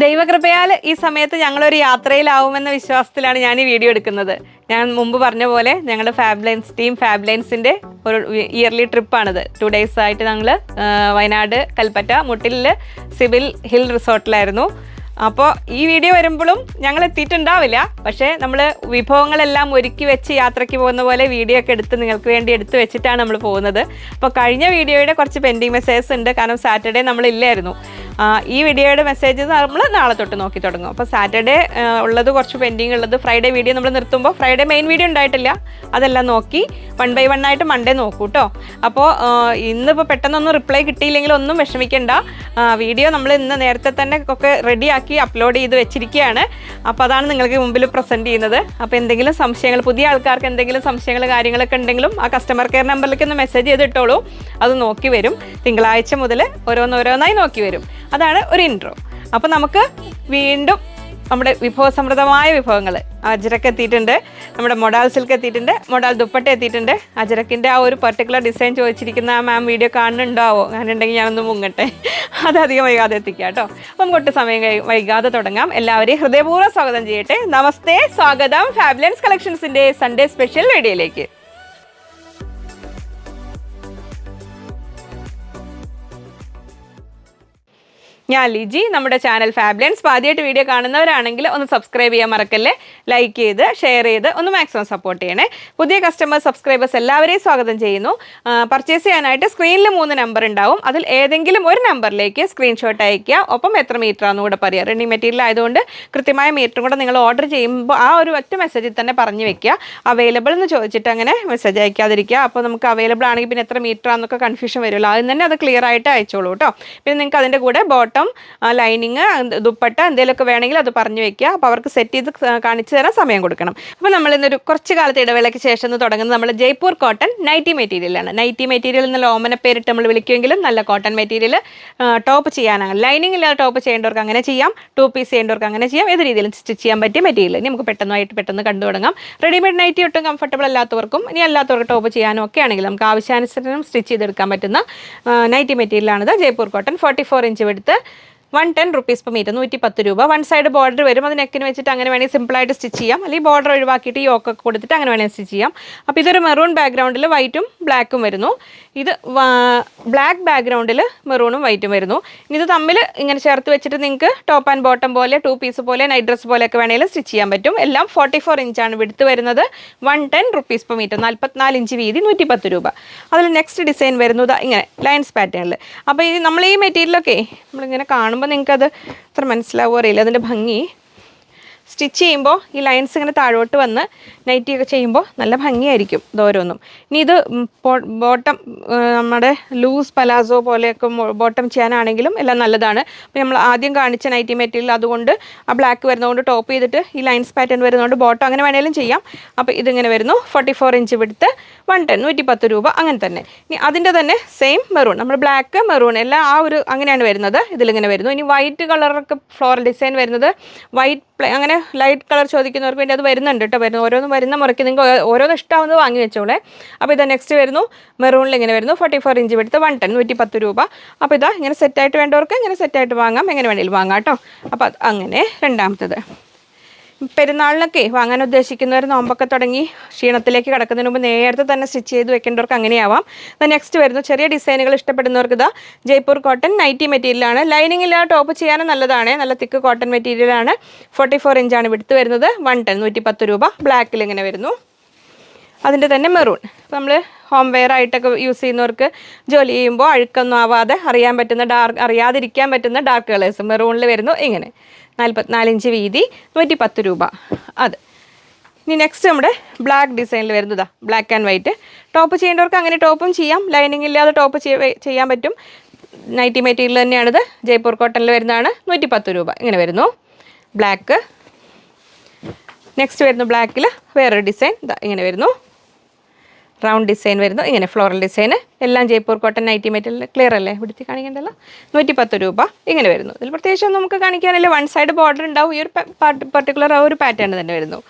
ദൈവകൃപയാൽ ഈ സമയത്ത് ഞങ്ങളൊരു യാത്രയിലാവുമെന്ന വിശ്വാസത്തിലാണ് ഞാൻ ഈ വീഡിയോ എടുക്കുന്നത്. ഞാൻ മുമ്പ് പറഞ്ഞ പോലെ ഞങ്ങളുടെ ടീം ഫാബ്ലൈൻസിൻ്റെ ഒരു ഇയർലി ട്രിപ്പാണിത്. 2 days ആയിട്ട് ഞങ്ങൾ വയനാട് കൽപ്പറ്റ മുട്ടിലിൽ സിവിൽ ഹിൽ റിസോർട്ടിലായിരുന്നു. അപ്പോൾ ഈ വീഡിയോ വരുമ്പോഴും ഞങ്ങൾ എത്തിയിട്ടുണ്ടാവില്ല, പക്ഷേ നമ്മൾ വിഭവങ്ങളെല്ലാം ഒരുക്കി വെച്ച് യാത്രയ്ക്ക് പോകുന്ന പോലെ വീഡിയോ ഒക്കെ എടുത്ത് നിങ്ങൾക്ക് വേണ്ടി എടുത്ത് വെച്ചിട്ടാണ് നമ്മൾ പോകുന്നത്. അപ്പോൾ കഴിഞ്ഞ വീഡിയോയുടെ കുറച്ച് പെൻഡിങ് മെസ്സേജസ് ഉണ്ട്, കാരണം സാറ്റർഡേ നമ്മളില്ലായിരുന്നു. ഈ വീഡിയോയുടെ മെസ്സേജസ് നമ്മൾ നാളെ തൊട്ട് നോക്കി തുടങ്ങും. അപ്പോൾ സാറ്റർഡേ ഉള്ളത് കുറച്ച് പെൻഡിങ് ഉള്ളത് ഫ്രൈഡേ വീഡിയോ നമ്മൾ നിർത്തുമ്പോൾ ഫ്രൈഡേ മെയിൻ വീഡിയോ ഉണ്ടായിട്ടില്ല, അതെല്ലാം നോക്കി 1 by 1 ആയിട്ട് മൺഡേ നോക്കൂ കേട്ടോ. അപ്പോൾ ഇന്നിപ്പോൾ പെട്ടെന്നൊന്നും റിപ്ലൈ കിട്ടിയില്ലെങ്കിൽ ഒന്നും വിഷമിക്കേണ്ട. വീഡിയോ നമ്മൾ ഇന്ന് നേരത്തെ തന്നെ ഒക്കെ റെഡിയാക്കി അപ്ലോഡ് ചെയ്ത് വെച്ചിരിക്കുകയാണ്. അപ്പോൾ അതാണ് നിങ്ങൾക്ക് മുമ്പിൽ പ്രസൻറ്റ് ചെയ്യുന്നത്. അപ്പോൾ എന്തെങ്കിലും സംശയങ്ങൾ, പുതിയ ആൾക്കാർക്ക് എന്തെങ്കിലും സംശയങ്ങൾ കാര്യങ്ങളൊക്കെ ഉണ്ടെങ്കിലും ആ കസ്റ്റമർ കെയർ നമ്പറിലേക്ക് ഒന്ന് മെസ്സേജ് ചെയ്തിട്ടോളൂ, അത് നോക്കി വരും. തിങ്കളാഴ്ച മുതൽ ഓരോന്നോരോന്നായി നോക്കി വരും. അതാണ് ഒരു ഇൻട്രോ. അപ്പോൾ നമുക്ക് വീണ്ടും നമ്മുടെ വിഭവസമൃദ്ധമായ വിഭവങ്ങൾ, അജ്രക്ക് എത്തിയിട്ടുണ്ട്, നമ്മുടെ മൊഡാൽ സിൽക്ക് എത്തിയിട്ടുണ്ട്, മൊഡാൽ ദുപ്പട്ട എത്തിയിട്ടുണ്ട്. അജ്രക്കിൻ്റെ ആ ഒരു പർട്ടിക്കുലർ ഡിസൈൻ ചോദിച്ചിരിക്കുന്ന ആ മാം വീഡിയോ കാണുന്നുണ്ടാവോ? ഞാനുണ്ടെങ്കിൽ ഞാനൊന്ന് മുങ്ങട്ടെ, അതധികം വൈകാതെ എത്തിക്കാം കേട്ടോ. അപ്പം ഒട്ടും സമയം വൈകാതെ തുടങ്ങാം. എല്ലാവരെയും ഹൃദയപൂർവ്വം സ്വാഗതം ചെയ്യട്ടെ. നമസ്തേ, സ്വാഗതം ഫാബ്ലൻസ് കളക്ഷൻസിൻ്റെ സൺഡേ സ്പെഷ്യൽ വീഡിയോയിലേക്ക്. ഞാൻ ലിജി. നമ്മുടെ ചാനൽ ഫാബ്ലൻസ് ആദ്യമായിട്ട് വീഡിയോ കാണുന്നവരാണെങ്കിൽ ഒന്ന് സബ്സ്ക്രൈബ് ചെയ്യാൻ മറക്കല്ലേ, ലൈക്ക് ചെയ്ത് ഷെയർ ചെയ്ത് ഒന്ന് മാക്സിമം സപ്പോർട്ട് ചെയ്യണേ. പുതിയ കസ്റ്റമേഴ്സ് സബ്സ്ക്രൈബേഴ്സ് എല്ലാവരെയും സ്വാഗതം ചെയ്യുന്നു. പർച്ചേസ് ചെയ്യാനായിട്ട് സ്ക്രീനിൽ 3 നമ്പർ ഉണ്ടാവും, അതിൽ ഏതെങ്കിലും ഒരു നമ്പറിലേക്ക് സ്ക്രീൻഷോട്ട് അയയ്ക്കുക. ഒപ്പം എത്ര മീറ്റർ ആണെന്ന് കൂടെ പറയുക. റെഡി മെറ്റീരിയൽ ആയതുകൊണ്ട് കൃത്യമായ മീറ്ററും കൂടെ നിങ്ങൾ ഓർഡർ ചെയ്യുമ്പോൾ ആ ഒരു ഒറ്റ മെസ്സേജിൽ തന്നെ പറഞ്ഞു വെക്കുക. അവൈലബിൾ എന്ന് ചോദിച്ചിട്ട് അങ്ങനെ മെസ്സേജ് അയക്കാതിരിക്കുക. അപ്പോൾ നമുക്ക് അവൈലബിൾ ആണെങ്കിൽ പിന്നെ എത്ര മീറ്റർ ആണെന്നൊക്കെ കൺഫ്യൂഷൻ വരുമല്ലോ, അതിന് തന്നെ അത് ക്ലിയർ ആയിട്ട് അയച്ചോളൂ കേട്ടോ. പിന്നെ നിങ്ങൾക്ക് അതിൻ്റെ കൂടെ ബോട്ടം, ലൈനിങ്, ദുപ്പട്ട എന്തെങ്കിലുമൊക്കെ വേണമെങ്കിൽ അത് പറഞ്ഞു വെക്കുക. അപ്പോൾ അവർക്ക് സെറ്റ് ചെയ്ത് കാണിച്ചു തരാൻ സമയം കൊടുക്കണം. അപ്പോൾ നമ്മളിന്നൊരു കുറച്ച് കാലത്തെ ഇടവേളയ്ക്ക് ശേഷം തുടങ്ങുന്നത് നമ്മൾ ജയ്പൂർ കോട്ടൺ നൈറ്റി മെറ്റീരിയലാണ്. നൈറ്റി മെറ്റീരിയൽ എന്നുള്ള ഓമന പേരിട്ട് നമ്മൾ വിളിക്കുമെങ്കിലും നല്ല കോട്ടൺ മെറ്റീരിയൽ ടോപ്പ് ചെയ്യാനാണ്. ലൈനിങ് ഇല്ലാതെ ടോപ്പ് ചെയ്യേണ്ടവർക്ക് അങ്ങനെ ചെയ്യാം, 2 പീസ് ചെയ്യേണ്ടവർക്ക് അങ്ങനെ ചെയ്യാം. ഏത് രീതിയിലും സ്റ്റിച്ച് ചെയ്യാൻ പറ്റിയ മെറ്റീരിയൽ. ഇനി നമുക്ക് പെട്ടെന്ന് കണ്ടു തുടങ്ങാം. റെഡിമെയ്ഡ് നൈറ്റി ഒട്ടും കംഫർട്ടബിൾ അല്ലാത്തവർക്കും ഇനി അല്ലാത്തവർക്ക് ടോപ്പ് ചെയ്യാനും ഒക്കെ ആണെങ്കിൽ നമുക്ക് ആവശ്യാനുസരണം സ്റ്റിച്ച് ചെയ്തെടുക്കാൻ പറ്റുന്ന നൈറ്റി മെറ്റീരിയലാണിത്. ജയ്പൂർ കോട്ടൺ 44 ഇഞ്ച് എടുത്ത് 110 rupees per meter, 110 രൂപ. 1 സൈഡ് ബോർഡർ വരും, അത് നെക്കിന് വെച്ചിട്ട് അങ്ങനെ വേണമെങ്കിൽ സിമ്പിളായിട്ട് സ്റ്റിച്ച് ചെയ്യാം, അല്ലെങ്കിൽ ബോർഡർ ഒഴിവാക്കിയിട്ട് യോക്കൊക്കെ കൊടുത്തിട്ട് അങ്ങനെ വേണമെങ്കിൽ സ്റ്റിച്ച് ചെയ്യാം. അപ്പോൾ ഇതൊരു മെറൂൺ ബാക്ക്ഗ്രൗണ്ടിൽ വൈറ്റും ബ്ലാക്കും വരുന്നു. ഇത് ബ്ലാക്ക് ബാക്ക്ഗ്രൗണ്ടിൽ മെറൂണും വൈറ്റും വരുന്നു. ഇനി ഇത് തമ്മിൽ ഇങ്ങനെ ചേർത്ത് വെച്ചിട്ട് നിങ്ങൾക്ക് ടോപ്പ് ആൻഡ് ബോട്ടം പോലെ 2 പീസ് പോലെ നൈറ്റ് ഡ്രസ്സ് പോലെയൊക്കെ വേണമെങ്കിൽ സ്റ്റിച്ച് ചെയ്യാൻ പറ്റും. എല്ലാം 44 ഇഞ്ചാണ് വിടുത്ത് വരുന്നത്. 110 rupees per meter, 44 ഇഞ്ച് വീതി, 110 രൂപ. അതിൽ നെക്സ്റ്റ് ഡിസൈൻ വരുന്നത് ഇങ്ങനെ ലൈൻസ് പാറ്റേണിൽ. അപ്പോൾ ഈ നമ്മൾ ഈ മെറ്റീരിയലൊക്കെ നമ്മളിങ്ങനെ കാണുമ്പോൾ നിങ്ങൾക്കത് അത്ര മനസ്സിലാവുക അറിയില്ല, അതിൻ്റെ ഭംഗി. സ്റ്റിച്ച് ചെയ്യുമ്പോൾ ഈ ലൈൻസ് ഇങ്ങനെ താഴോട്ട് വന്ന് നൈറ്റിയൊക്കെ ചെയ്യുമ്പോൾ നല്ല ഭംഗിയായിരിക്കും ഇതോരോന്നും. ഇനി ഇത് ബോട്ടം നമ്മുടെ ലൂസ് പലാസോ പോലെയൊക്കെ ബോട്ടം ചെയ്യാനാണെങ്കിലും എല്ലാം നല്ലതാണ്. അപ്പോൾ നമ്മൾ ആദ്യം കാണിച്ച നൈറ്റി മെറ്റീരിയൽ അതുകൊണ്ട് ആ ബ്ലാക്ക് വരുന്നതുകൊണ്ട് ടോപ്പ് ചെയ്തിട്ട് ഈ ലൈൻസ് പാറ്റേൺ വരുന്നതുകൊണ്ട് ബോട്ടം അങ്ങനെ വേണമെങ്കിലും ചെയ്യാം. അപ്പോൾ ഇതിങ്ങനെ വരുന്നു 44 ഇഞ്ച് വിടുത്ത്, 110, 110 രൂപ. അങ്ങനെ തന്നെ. ഇനി അതിൻ്റെ തന്നെ സെയിം മെറൂൺ, നമ്മൾ ബ്ലാക്ക് മെറൂൺ എല്ലാം ആ ഒരു അങ്ങനെയാണ് വരുന്നത്. ഇതിലിങ്ങനെ വരുന്നു. ഇനി വൈറ്റ് കളറൊക്കെ ഫ്ലോറൽ ഡിസൈൻ വരുന്നത് വൈറ്റ് അങ്ങനെ ലൈറ്റ് കളർ ചോദിക്കുന്നവർക്ക് വേണ്ടി അത് വരുന്നുണ്ട് കേട്ടോ. വരുന്നു ഓരോന്നും വരുന്ന മുറയ്ക്ക് നിങ്ങൾക്ക് ഓരോന്നും ഇഷ്ടമാവുന്നത് വാങ്ങി വെച്ചോളേ. അപ്പോൾ ഇത് നെക്സ്റ്റ് വരുന്നു മെറൂണിൽ ഇങ്ങനെ വരുന്നു 44 ഇഞ്ച് എടുത്ത് 110, 110 രൂപ. അപ്പോൾ ഇതാ ഇങ്ങനെ സെറ്റായിട്ട് വേണ്ടവർക്ക് ഇങ്ങനെ സെറ്റായിട്ട് വാങ്ങാം, എങ്ങനെ വേണമെങ്കിലും വാങ്ങാം കേട്ടോ. അപ്പോൾ അങ്ങനെ രണ്ടാമത്തത് പെരുന്നാളിനൊക്കെ വാങ്ങാൻ ഉദ്ദേശിക്കുന്നവർ നോമ്പൊക്കെ തുടങ്ങി ക്ഷീണത്തിലേക്ക് കിടക്കുന്നതിന് മുമ്പ് നേരത്തെ തന്നെ സ്റ്റിച്ച് ചെയ്ത് വെക്കേണ്ടവർക്ക് അങ്ങനെയാവാം. അത് നെക്സ്റ്റ് വരുന്നു ചെറിയ ഡിസൈനുകൾ ഇഷ്ടപ്പെടുന്നവർക്ക് ഇതാ ജയ്പൂർ കോട്ടൺ നൈറ്റി മെറ്റീരിയലാണ്. ലൈനിങ് ഇല്ലാതെ ടോപ്പ് ചെയ്യാനും നല്ലതാണ്, നല്ല തിക്ക് കോട്ടൺ മെറ്റീരിയലാണ്. 44 ഇഞ്ചാണ് വിടുത്ത് വരുന്നത്, 110, 110 രൂപ. ബ്ലാക്കിൽ ഇങ്ങനെ വരുന്നു. അതിൻ്റെ തന്നെ മെറൂൺ, നമ്മൾ ഹോം വെയർ ആയിട്ടൊക്കെ യൂസ് ചെയ്യുന്നവർക്ക് ജോലി ചെയ്യുമ്പോൾ അഴുക്കൊന്നും ആവാതെ അറിയാതിരിക്കാൻ പറ്റുന്ന ഡാർക്ക് കളേഴ്സ് മെറൂണിൽ വരുന്നു. ഇങ്ങനെ 44 ഇഞ്ച് വീതി, 110 രൂപ. അത് ഇനി നെക്സ്റ്റ് നമ്മുടെ ബ്ലാക്ക് ഡിസൈനിൽ വരുന്നതാണ് ബ്ലാക്ക് ആൻഡ് വൈറ്റ്. ടോപ്പ് ചെയ്യേണ്ടവർക്ക് അങ്ങനെ ടോപ്പും ചെയ്യാം, ലൈനിങ് ഇല്ലാതെ ടോപ്പ് ചെയ്യാൻ പറ്റും. നൈറ്റി മെറ്റീരിയൽ തന്നെയാണിത്. ജയ്പൂർ കോട്ടണിൽ വരുന്നതാണ്, 110 രൂപ. ഇങ്ങനെ വരുന്നു ബ്ലാക്ക്. നെക്സ്റ്റ് വരുന്നു ബ്ലാക്കിൽ വേറൊരു ഡിസൈൻ ഇങ്ങനെ വരുന്നു, റൗണ്ട് ഡിസൈൻ വരുന്നു, ഇങ്ങനെ ഫ്ലോറൽ ഡിസൈൻ. എല്ലാം Jaipur cotton nightie material. Clear അല്ലേ? ഇവിടുത്തെ കാണിക്കേണ്ടല്ലോ. 110 രൂപ. ഇങ്ങനെ വരുന്നു. ഇതിൽ പ്രത്യേകിച്ച് നമുക്ക് കാണിക്കാനല്ലേ, 1 സൈഡ് ബോർഡർ ഉണ്ടാവും. ഈ ഒരു പർട്ടിക്കുലർ ആ ഒരു പാറ്റേൺ തന്നെ വരുന്നു.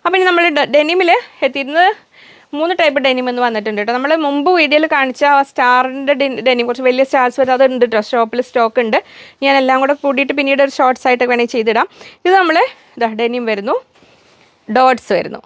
അപ്പോൾ ഇനി നമ്മൾ ഡെനിമിൽ എത്തിയിരുന്നത് 3 ടൈപ്പ് ഡെനിം എന്ന് വന്നിട്ടുണ്ട് കേട്ടോ. നമ്മൾ മുമ്പ് വീഡിയോയിൽ കാണിച്ച ആ സ്റ്റാറിൻ്റെ ഡെനിം കുറച്ച് വലിയ സ്റ്റാർസ് വരും, അതുണ്ട് കേട്ടോ, ഷോപ്പിൽ സ്റ്റോക്ക് ഉണ്ട്. ഞാൻ എല്ലാം കൂടെ കൂടിയിട്ട് പിന്നീട് ഒരു ഷോർട്സ് ആയിട്ട് വേണമെങ്കിൽ ചെയ്തിടാം. ഇത് നമ്മൾ ഡെനിം വരുന്നു, ഡോട്ട്സ് വരുന്നു,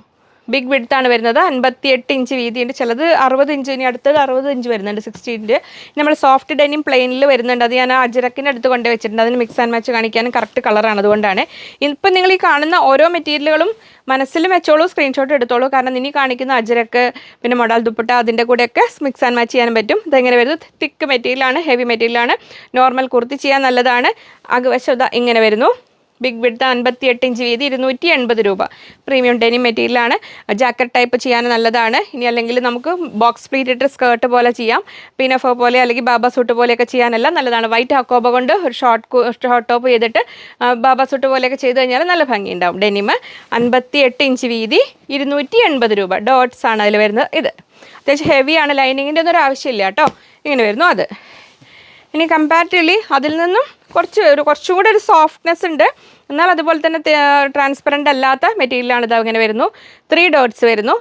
ബിഗ് വിഡ്ത്താണ് വരുന്നത്. 58 ഇഞ്ച് വീതിയുണ്ട്, ചിലത് 60 ഇഞ്ച്, ഇനി അടുത്തത് 60 ഇഞ്ച് വരുന്നുണ്ട്, 60 ഇഞ്ച്. നമ്മൾ സോഫ്റ്റ് ഡെനിം പ്ലെയിനിൽ വരുന്നുണ്ട്, അത് ഞാൻ അജരക്കിൻ്റെ അടുത്ത് കൊണ്ട് വെച്ചിട്ടുണ്ട്, അതിന് മിക്സ് ആൻഡ് മാച്ച് കാണിക്കാനും കറക്റ്റ് കളറാണ്, അതുകൊണ്ടാണ്. ഇപ്പം നിങ്ങൾ ഈ കാണുന്ന ഓരോ മെറ്റീരിയലുകളും മനസ്സിൽ വെച്ചോളൂ, സ്ക്രീൻഷോട്ട് എടുത്തോളൂ, കാരണം ഇനി കാണിക്കുന്ന അജരക്ക് പിന്നെ മൊഡാൽ ദുപ്പട്ട അതിൻ്റെ കൂടെയൊക്കെ മിക്സ് ആൻഡ് മാച്ച് ചെയ്യാനും പറ്റും. ഇതെങ്ങനെ വരുന്നത്, തിക്ക് മെറ്റീരിയലാണ്, ഹെവി മെറ്റീരിയലാണ്, നോർമൽ കുർത്തി ചെയ്യാൻ നല്ലതാണ്. അകവശം ഇങ്ങനെ വരുന്നു, ബിഗ് വിഡ്ത്ത് 58 ഇഞ്ച് വീതി, 280 രൂപ. പ്രീമിയം ഡെനിം മെറ്റീരിയലാണ്, ജാക്കറ്റ് ടൈപ്പ് ചെയ്യാൻ നല്ലതാണ്. ഇനി അല്ലെങ്കിൽ നമുക്ക് ബോക്സ് പ്ലീറ്റഡ് സ്കേർട്ട് പോലെ ചെയ്യാം, പിനഫോ പോലെ അല്ലെങ്കിൽ ബാബ സൂട്ട് പോലെയൊക്കെ ചെയ്യാനെല്ലാം നല്ലതാണ്. വൈറ്റ് ഹക്കോബ കൊണ്ട് ഒരു ഷോർട്ട് ടോപ്പ് ചെയ്തിട്ട് ബാബ സൂട്ട് പോലെയൊക്കെ ചെയ്ത് കഴിഞ്ഞാൽ നല്ല ഭംഗിയുണ്ടാവും. ഡെനിം 58 ഇഞ്ച് വീതി, 280 രൂപ. ഡോട്ട്സ് ആണ് അതിൽ വരുന്നത്. ഇത് അത്യാവശ്യം ഹെവിയാണ്, ലൈനിങ്ങിൻ്റെ ഒന്നും ഒരു ആവശ്യമില്ല കേട്ടോ. ഇങ്ങനെ വരുന്നു അത്. ഇനി കമ്പാരിറ്റീവ്ലി അതിൽ നിന്നും കുറച്ചും കൂടെ ഒരു സോഫ്റ്റ്നെസ് ഉണ്ട്, എന്നാൽ അതുപോലെ തന്നെ ട്രാൻസ്പെറൻ്റ് അല്ലാത്ത മെറ്റീരിയലാണ്. ഇത് ഇങ്ങനെ വരുന്നു, 3 ഡോട്ട്സ് വരുന്നു.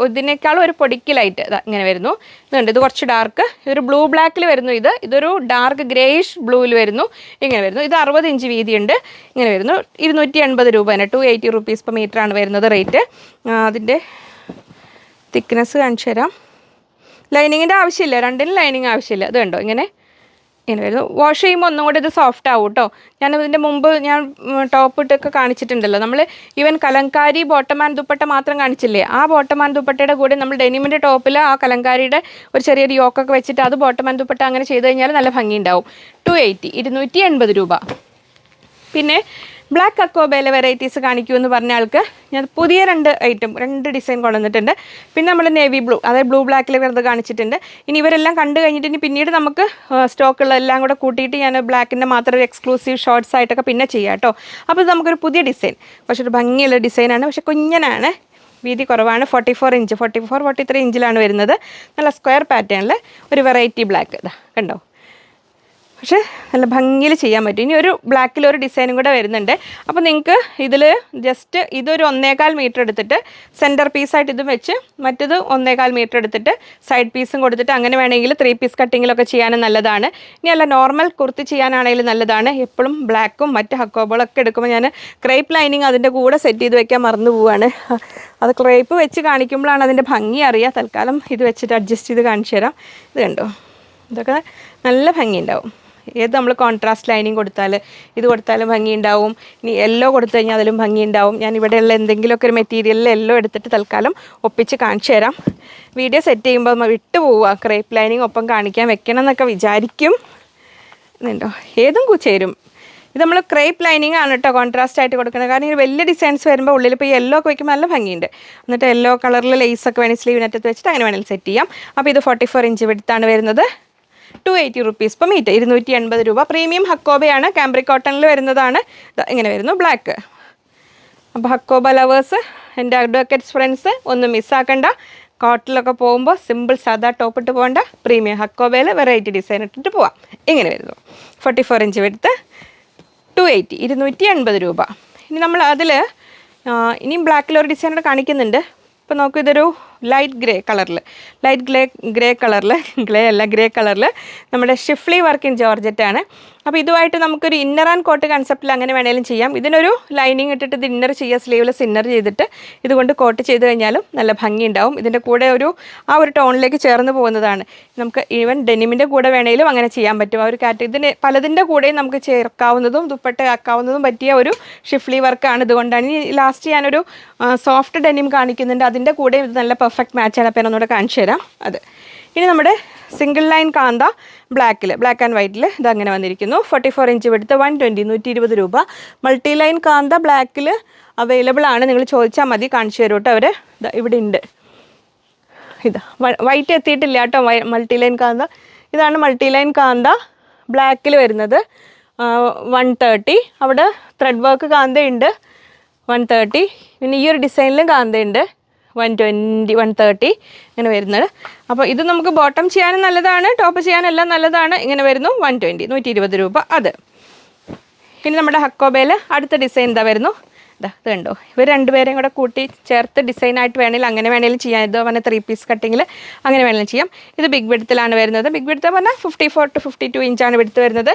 ഇതിനേക്കാളും ഒരു പൊടിക്കലായിട്ട് ഇങ്ങനെ വരുന്നു. ഇതുണ്ട്, ഇത് കുറച്ച് ഡാർക്ക്, ഇതൊരു ബ്ലൂ ബ്ലാക്കിൽ വരുന്നു. ഇതൊരു ഡാർക്ക് ഗ്രേയിഷ് ബ്ലൂവിൽ വരുന്നു. ഇങ്ങനെ വരുന്നു. ഇത് 60 ഇഞ്ച് വീതിയുണ്ട്. ഇങ്ങനെ വരുന്നു, 280 രൂപ തന്നെ, 280 റുപ്പീസ് പെർ മീറ്റർ ആണ് വരുന്നത് റേറ്റ്. അതിൻ്റെ തിക്നെസ് കാണിച്ചു തരാം. ലൈനിങ്ങിൻ്റെ ആവശ്യമില്ല, രണ്ടിനും ലൈനിങ് ആവശ്യമില്ല. ഇത് കണ്ടോ, ഇങ്ങനെ വരുന്നു. വാഷ് ചെയ്യുമ്പോൾ ഒന്നും കൂടെ ഇത് സോഫ്റ്റ് ആവും കേട്ടോ. ഇതിൻ്റെ മുമ്പ് ഞാൻ ടോപ്പ് ഇട്ടൊക്കെ കാണിച്ചിട്ടുണ്ടല്ലോ, നമ്മൾ even Kalamkari bottom and dupatta മാത്രം കാണിച്ചില്ലേ, ആ ബോട്ടം ആൻഡ് ദുപ്പട്ടയുടെ കൂടെ നമ്മൾ ഡെനിമിൻ്റെ ടോപ്പിൽ ആ കലങ്കാരിയുടെ ഒരു ചെറിയൊരു യോക്കൊക്കെ വെച്ചിട്ട് അത് ബോട്ടം ആൻഡ് ദുപ്പട്ട അങ്ങനെ ചെയ്ത് കഴിഞ്ഞാൽ നല്ല ഭംഗിയുണ്ടാവും. 280 രൂപ. പിന്നെ ബ്ലാക്ക് അക്കോബയിലെ വെറൈറ്റീസ് കാണിക്കുമെന്ന് പറഞ്ഞ ആൾക്ക് ഞാൻ പുതിയ 2 ഡിസൈൻ കൊണ്ടുവന്നിട്ടുണ്ട്. പിന്നെ നമ്മൾ നേവി ബ്ലൂ, അതായത് ബ്ലൂ ബ്ലാക്കിൽ വെറുതെ കാണിച്ചിട്ടുണ്ട്. ഇനി ഇവരെല്ലാം കണ്ടു കഴിഞ്ഞിട്ട് ഇനി പിന്നീട് നമുക്ക് സ്റ്റോക്കുള്ള എല്ലാം കൂടെ കൂട്ടിയിട്ട് ഞാൻ ബ്ലാക്കിൻ്റെ മാത്രം ഒരു എക്സ്ക്ലൂസീവ് ഷോർട്സ് ആയിട്ടൊക്കെ പിന്നെ ചെയ്യാം കേട്ടോ. അപ്പോൾ ഇത് നമുക്കൊരു പുതിയ ഡിസൈൻ, കുറച്ചൊരു ഭംഗിയുള്ള ഡിസൈനാണ്, പക്ഷേ കുഞ്ഞനാണ്, വീതി കുറവാണ്. 43 ഇഞ്ചിലാണ് വരുന്നത്. നല്ല സ്ക്വയർ പാറ്റേണിൽ ഒരു വെറൈറ്റി ബ്ലാക്ക് ഇതാ കണ്ടോ, പക്ഷേ നല്ല ഭംഗിയിൽ ചെയ്യാൻ പറ്റും. ഇനി ഒരു ബ്ലാക്കിലൊരു ഡിസൈനും കൂടെ വരുന്നുണ്ട്. അപ്പോൾ നിങ്ങൾക്ക് ഇതിൽ ജസ്റ്റ് ഇതൊരു 1.25 മീറ്റർ എടുത്തിട്ട് സെൻറ്റർ പീസായിട്ട് ഇതും വെച്ച് മറ്റത് 1.25 മീറ്റർ എടുത്തിട്ട് സൈഡ് പീസും കൊടുത്തിട്ട് അങ്ങനെ വേണമെങ്കിൽ 3 പീസ് കട്ടിങ്ങിലൊക്കെ ചെയ്യാനും നല്ലതാണ്. ഇനി അല്ല നോർമൽ കുർത്തി ചെയ്യാനാണെങ്കിലും നല്ലതാണ്. എപ്പോഴും ബ്ലാക്കും മറ്റ് ഹക്കോബുകളൊക്കെ എടുക്കുമ്പോൾ ഞാൻ ക്രേപ്പ് ലൈനിങ് അതിൻ്റെ കൂടെ സെറ്റ് ചെയ്ത് വെക്കാൻ മറന്നു പോവുകയാണ്. അത് ക്രേപ്പ് വെച്ച് കാണിക്കുമ്പോഴാണ് അതിൻ്റെ ഭംഗി അറിയുക. തൽക്കാലം ഇത് വെച്ചിട്ട് അഡ്ജസ്റ്റ് ചെയ്ത് കാണിച്ചു തരാം. ഇത് കണ്ടോ, ഇതൊക്കെ നല്ല ഭംഗി ഉണ്ടാവും. ഏത് നമ്മൾ കോൺട്രാസ്റ്റ് ലൈനിങ് കൊടുത്താൽ ഇത് കൊടുത്താലും ഭംഗിയുണ്ടാവും. ഇനി യെല്ലോ കൊടുത്തു കഴിഞ്ഞാൽ അതിലും ഭംഗിയുണ്ടാവും. ഞാൻ ഇവിടെയുള്ള എന്തെങ്കിലുമൊക്കെ ഒരു മെറ്റീരിയലിൽ യെല്ലോ എടുത്തിട്ട് തൽക്കാലം ഒപ്പിച്ച് കാണിച്ചു തരാം. വീഡിയോ സെറ്റ് ചെയ്യുമ്പോൾ വിട്ടു പോവുക, ക്രേപ്പ് ലൈനിങ് ഒപ്പം കാണിക്കാൻ വെക്കണം എന്നൊക്കെ വിചാരിക്കും. ഇതുണ്ടോ, ഏതും ചേരും. ഇത് നമ്മൾ ക്രേപ്പ് ലൈനിങ് ആണ് കേട്ടോ കോൺട്രാസ്റ്റ് ആയിട്ട് കൊടുക്കുന്നത്. കാരണം ഈ വലിയ ഡിസൈൻസ് വരുമ്പോൾ ഉള്ളിൽ ഇപ്പോൾ യെല്ലോ ഒക്കെ വയ്ക്കുമ്പോൾ നല്ല ഭംഗിയുണ്ട്. എന്നിട്ട് യെല്ലോ കളറിൽ ലേസൊക്കെ വേണമെങ്കിൽ സ്ലീവിനറ്റത്ത് വെച്ചിട്ട് അങ്ങനെ വേണമെങ്കിൽ സെറ്റ് ചെയ്യാം. അപ്പോൾ ഇത് 44 ഇഞ്ച് വിഡ്ത്താണ് വരുന്നത്. 280 റുപ്പീസ് പെർ മീറ്റർ, 280 രൂപ. പ്രീമിയം ഹക്കോബയാണ്, കാംബ്രിക് കോട്ടണിൽ വരുന്നതാണ്. ഇങ്ങനെ വരുന്നു ബ്ലാക്ക്. അപ്പോൾ ഹക്കോബ ലവേഴ്സ്, എൻ്റെ അഡ്വക്കേറ്റ്സ് ഫ്രണ്ട്സ് ഒന്നും മിസ്സാക്കണ്ട. കോട്ടണിലൊക്കെ പോകുമ്പോൾ സിമ്പിൾ സാധാ ടോപ്പ് ഇട്ട് പോകേണ്ട, പ്രീമിയം ഹക്കോബയിൽ വെറൈറ്റി ഡിസൈൻ ഇട്ടിട്ട് പോവാം. ഇങ്ങനെ വരുന്നു, 44 ഇഞ്ച് വിഡ്ത്ത്, 280, 280 രൂപ. ഇനി നമ്മൾ അതിൽ ഇനിയും ബ്ലാക്കിലൊരു ഡിസൈനോട് കാണിക്കുന്നുണ്ട്. ഇപ്പോൾ നോക്കൂ, ഇതൊരു ലൈറ്റ് ഗ്രേ കളറിൽ ഗ്രേ കളറിൽ നമ്മുടെ ഷിഫ്ലി വർക്ക് ഇൻ ജോർജറ്റാണ്. അപ്പോൾ ഇതുമായിട്ട് നമുക്കൊരു ഇന്നർ ആൻഡ് കോട്ട് കൺസെപ്റ്റിൽ അങ്ങനെ വേണമെങ്കിലും ചെയ്യാം. ഇതിനൊരു ലൈനിങ് ഇട്ടിട്ട് ഇത് ഇന്നർ ചെയ്യുക, സ്ലീവ്ലെസ് ഇന്നർ ചെയ്തിട്ട് ഇതുകൊണ്ട് കോട്ട് ചെയ്ത് കഴിഞ്ഞാലും നല്ല ഭംഗി ഉണ്ടാവും. ഇതിൻ്റെ കൂടെ ഒരു ടോണിലേക്ക് ചേർന്ന് പോകുന്നതാണ്. നമുക്ക് ഈവൻ ഡെനിമിൻ്റെ കൂടെ വേണമെങ്കിലും അങ്ങനെ ചെയ്യാൻ പറ്റും. ആ ഒരു ഇതിന് പലതിൻ്റെ കൂടെയും നമുക്ക് ചേർക്കാവുന്നതും ദുപ്പട്ട ആക്കാവുന്നതും പറ്റിയ ഒരു ഷിഫ്ലി വർക്കാണ്. ഇതുകൊണ്ടാണ് ഇനി ലാസ്റ്റ് ഞാനൊരു സോഫ്റ്റ് ഡെനിം കാണിക്കുന്നുണ്ട്, അതിൻ്റെ കൂടെ ഇത് നല്ല പെർഫെക്റ്റ് മാച്ചാണ്. അപ്പോൾ ഒന്നുകൂടെ കാണിച്ചു തരാം. അത് ഇനി നമ്മുടെ single line kantha black and വൈറ്റിൽ ഇതങ്ങനെ വന്നിരിക്കുന്നു. 44 ഇഞ്ച് എടുത്ത് 120 രൂപ. മൾട്ടി ലൈൻ കാന്ത ബ്ലാക്കിൽ അവൈലബിൾ ആണ്, നിങ്ങൾ ചോദിച്ചാൽ മതി, കാണിച്ചു തരും കേട്ടോ അവർ. ഇവിടെ ഉണ്ട്, ഇതാ വൈറ്റ് എത്തിയിട്ടില്ല കേട്ടോ. മൾട്ടി ലൈൻ കാന്ത ഇതാണ്. മൾട്ടി ലൈൻ കാന്ത ബ്ലാക്കിൽ വരുന്നത് 130. അവിടെ ത്രെഡ് വർക്ക് കാന്തയുണ്ട് 130. പിന്നെ ഈ ഒരു ഡിസൈനിലും കാന്തയുണ്ട് 120, 130 ഇങ്ങനെ വരുന്നത്. അപ്പോൾ ഇത് നമുക്ക് ബോട്ടം ചെയ്യാനും നല്ലതാണ്, ടോപ്പ് ചെയ്യാനെല്ലാം നല്ലതാണ്. ഇങ്ങനെ വരുന്നു 120, 120 രൂപ. അത് ഇനി നമ്മുടെ ഹക്കോബയിൽ അടുത്ത ഡിസൈൻ എന്താ വരുന്നു, ഇത് കണ്ടോ. ഇവർ രണ്ടുപേരെയും കൂടെ കൂട്ടി ചേർത്ത് ഡിസൈനായിട്ട് വേണമെങ്കിൽ അങ്ങനെ വേണമെങ്കിലും ചെയ്യാം. ഇത് പറഞ്ഞാൽ 3 പീസ് കട്ടിങ്ങിൽ അങ്ങനെ വേണമെങ്കിലും ചെയ്യാം. ഇത് ബിഗ് വിഡ്ത്തിലാണ് വരുന്നത്. ബിഗ് വിഡ്ത്ത് പറഞ്ഞാൽ 54 to 52 ഇഞ്ചാണ് വിഡ്ത്ത് വരുന്നത്.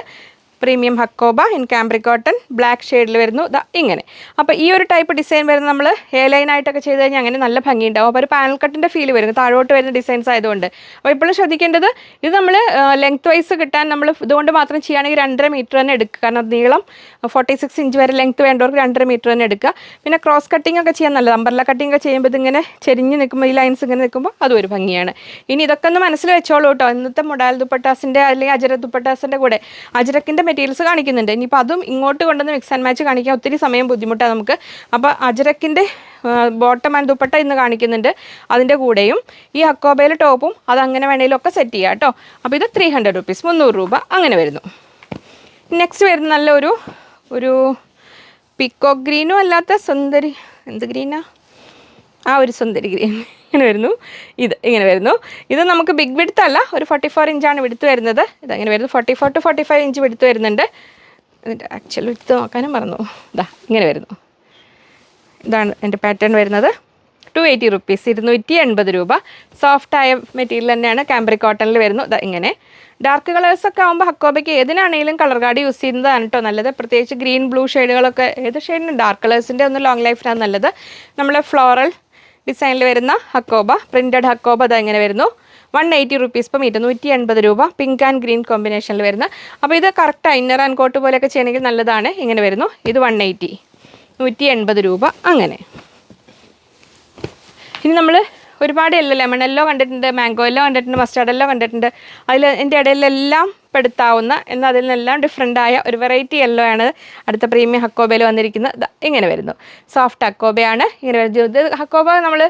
Premium hakoba in cambric cotton black ഷെയ്ഡിൽ വരുന്നു. ഇങ്ങനെ. അപ്പോൾ ഈ ഒരു ടൈപ്പ് ഡിസൈൻ വരുന്നത് നമ്മൾ ഹെയർ ലൈനായിട്ടൊക്കെ ചെയ്ത് കഴിഞ്ഞാൽ അങ്ങനെ നല്ല ഭംഗിയുണ്ടാവും. അപ്പോൾ ഒരു പാനൽ കട്ടിൻ്റെ ഫീൽ വരും താഴോട്ട് വരുന്ന ഡിസൈൻസ് ആയതുകൊണ്ട്. അപ്പോൾ ഇപ്പോഴും ശ്രദ്ധിക്കേണ്ടത് ഇത് നമ്മൾ ലെങ്ത് വൈസ് കിട്ടാൻ നമ്മൾ ഇതുകൊണ്ട് മാത്രം ചെയ്യുകയാണെങ്കിൽ 2.5 മീറ്റർ തന്നെ എടുക്കുക. കാരണം നീളം 46 ഇഞ്ച് വരെ ലെങ്ത് വേണ്ടവർക്ക് 2.5 മീറ്റർ തന്നെ എടുക്കുക. പിന്നെ ക്രോസ് കട്ടിംഗ് ഒക്കെ ചെയ്യാൻ നല്ലത്. അമ്പർല കട്ടിംഗ് ഒക്കെ ചെയ്യുമ്പോൾ ഇതിങ്ങനെ ചെരിഞ്ഞ് നിൽക്കുമ്പോൾ ഈ ലൈൻസ് ഇങ്ങനെ നിൽക്കുമ്പോൾ അതും ഒരു ഭംഗിയാണ്. ഇനി ഇതൊക്കെ ഒന്ന് മനസ്സിൽ വെച്ചോളൂ കേട്ടോ. ഇന്നത്തെ മൊഡാൽ ദുപ്പട്ടാസിൻ്റെ അല്ലെങ്കിൽ അജരക് ദുപ്പട്ടാസിൻ്റെ കൂടെ അജരക്കിൻ്റെ മെറ്റീരിയൽസ് കാണിക്കുന്നുണ്ട്. ഇനിയിപ്പോൾ അതും ഇങ്ങോട്ട് കൊണ്ടുവന്ന് മിക്സ് ആൻഡ് മാച്ച് കാണിക്കാൻ ഒത്തിരി സമയം ബുദ്ധിമുട്ടാണ് നമുക്ക്. അപ്പോൾ അജരക്കിൻ്റെ ബോട്ടം ആൻഡ് ദുപ്പട്ട ഇന്ന് കാണിക്കുന്നുണ്ട്. അതിൻ്റെ കൂടെയും ഈ ഹക്കോബയിൽ ടോപ്പും അതങ്ങനെ വേണമെങ്കിലും ഒക്കെ സെറ്റ് ചെയ്യാം കേട്ടോ. അപ്പോൾ ഇത് 300 rupees 300 രൂപ അങ്ങനെ വരുന്നു. നെക്സ്റ്റ് വരുന്ന നല്ലൊരു പിക്കോക്ക് ഗ്രീനും അല്ലാത്ത സുന്ദരി എന്ത് ഗ്രീനാ ഒരു സുന്ദരി ഗ്രീൻ ഇങ്ങനെ വരുന്നു. ഇത് ഇങ്ങനെ വരുന്നു. ഇത് നമുക്ക് ബിഗ് വിഡ്ത്ത് അല്ല, ഒരു 44 ഇഞ്ചാണ് വിഡ്ത്ത് വരുന്നത്. ഇതങ്ങനെ വരുന്നു. 44 to 45 ഇഞ്ച് വിഡ്ത്ത് വരുന്നുണ്ട്. ഇതിൻ്റെ ആക്ച്വൽ വിഡ്ത്ത് നോക്കാനും മറന്നു. ഇങ്ങനെ വരുന്നു. ഇതാണ് എൻ്റെ പാറ്റേൺ വരുന്നത്. 280 rupees 280 രൂപ. സോഫ്റ്റായ മെറ്റീരിയൽ തന്നെയാണ്. കാംബ്രിക് കോട്ടണിൽ വരുന്നു. ഇങ്ങനെ ഡാർക്ക് കളേഴ്സൊക്കെ ആകുമ്പോൾ ഹക്കോബയ്ക്ക് ഏതിനാണെങ്കിലും കളർ കാർഡ് യൂസ് ചെയ്യുന്നതാണ് കേട്ടോ നല്ലത്. പ്രത്യേകിച്ച് ഗ്രീൻ ബ്ലൂ ഷെയ്ഡുകളൊക്കെ ഏത് ഷെയ്ഡിനും ഡാർക്ക് കളേഴ്സിൻ്റെ ഒന്ന് ലോങ് ലൈഫിനാണ് നല്ലത്. നമ്മൾ ഫ്ലോറൽ ഡിസൈനിൽ വരുന്ന ഹക്കോബ പ്രിൻറ്റഡ് ഹക്കോബ ഇങ്ങനെ വരുന്നു. 180 rupees per meter 180 രൂപ. പിങ്ക് ആൻഡ് ഗ്രീൻ കോമ്പിനേഷനിൽ വരുന്ന. അപ്പോൾ ഇത് കറക്റ്റ് ഇന്നർ ആൻഡ് കോട്ട് പോലെയൊക്കെ ചെയ്യണമെങ്കിൽ നല്ലതാണ്. ഇങ്ങനെ വരുന്നു. ഇത് 180 180 രൂപ അങ്ങനെ. ഇനി നമ്മൾ ഒരുപാട് ലെമൺ യെല്ലോ കണ്ടിട്ടുണ്ട്, മാംഗോ യെല്ലോ കണ്ടിട്ടുണ്ട്, മസ്റ്റാർഡ് യെല്ലോ കണ്ടിട്ടുണ്ട്. അതിൽ എൻ്റെ ഇടയിലെല്ലാം പെടുത്താവുന്ന എന്നാൽ അതിൽ നിന്നെല്ലാം ഡിഫറെൻ്റായ ഒരു വെറൈറ്റി യെല്ലോ ആണ് അടുത്ത പ്രീമിയം ഹക്കോബയിൽ വന്നിരിക്കുന്നത്. ഇങ്ങനെ വരുന്നു. സോഫ്റ്റ് ഹക്കോബയാണ് ഇങ്ങനെ വരുന്നത്. ഇത് ഹക്കോബ നമ്മൾ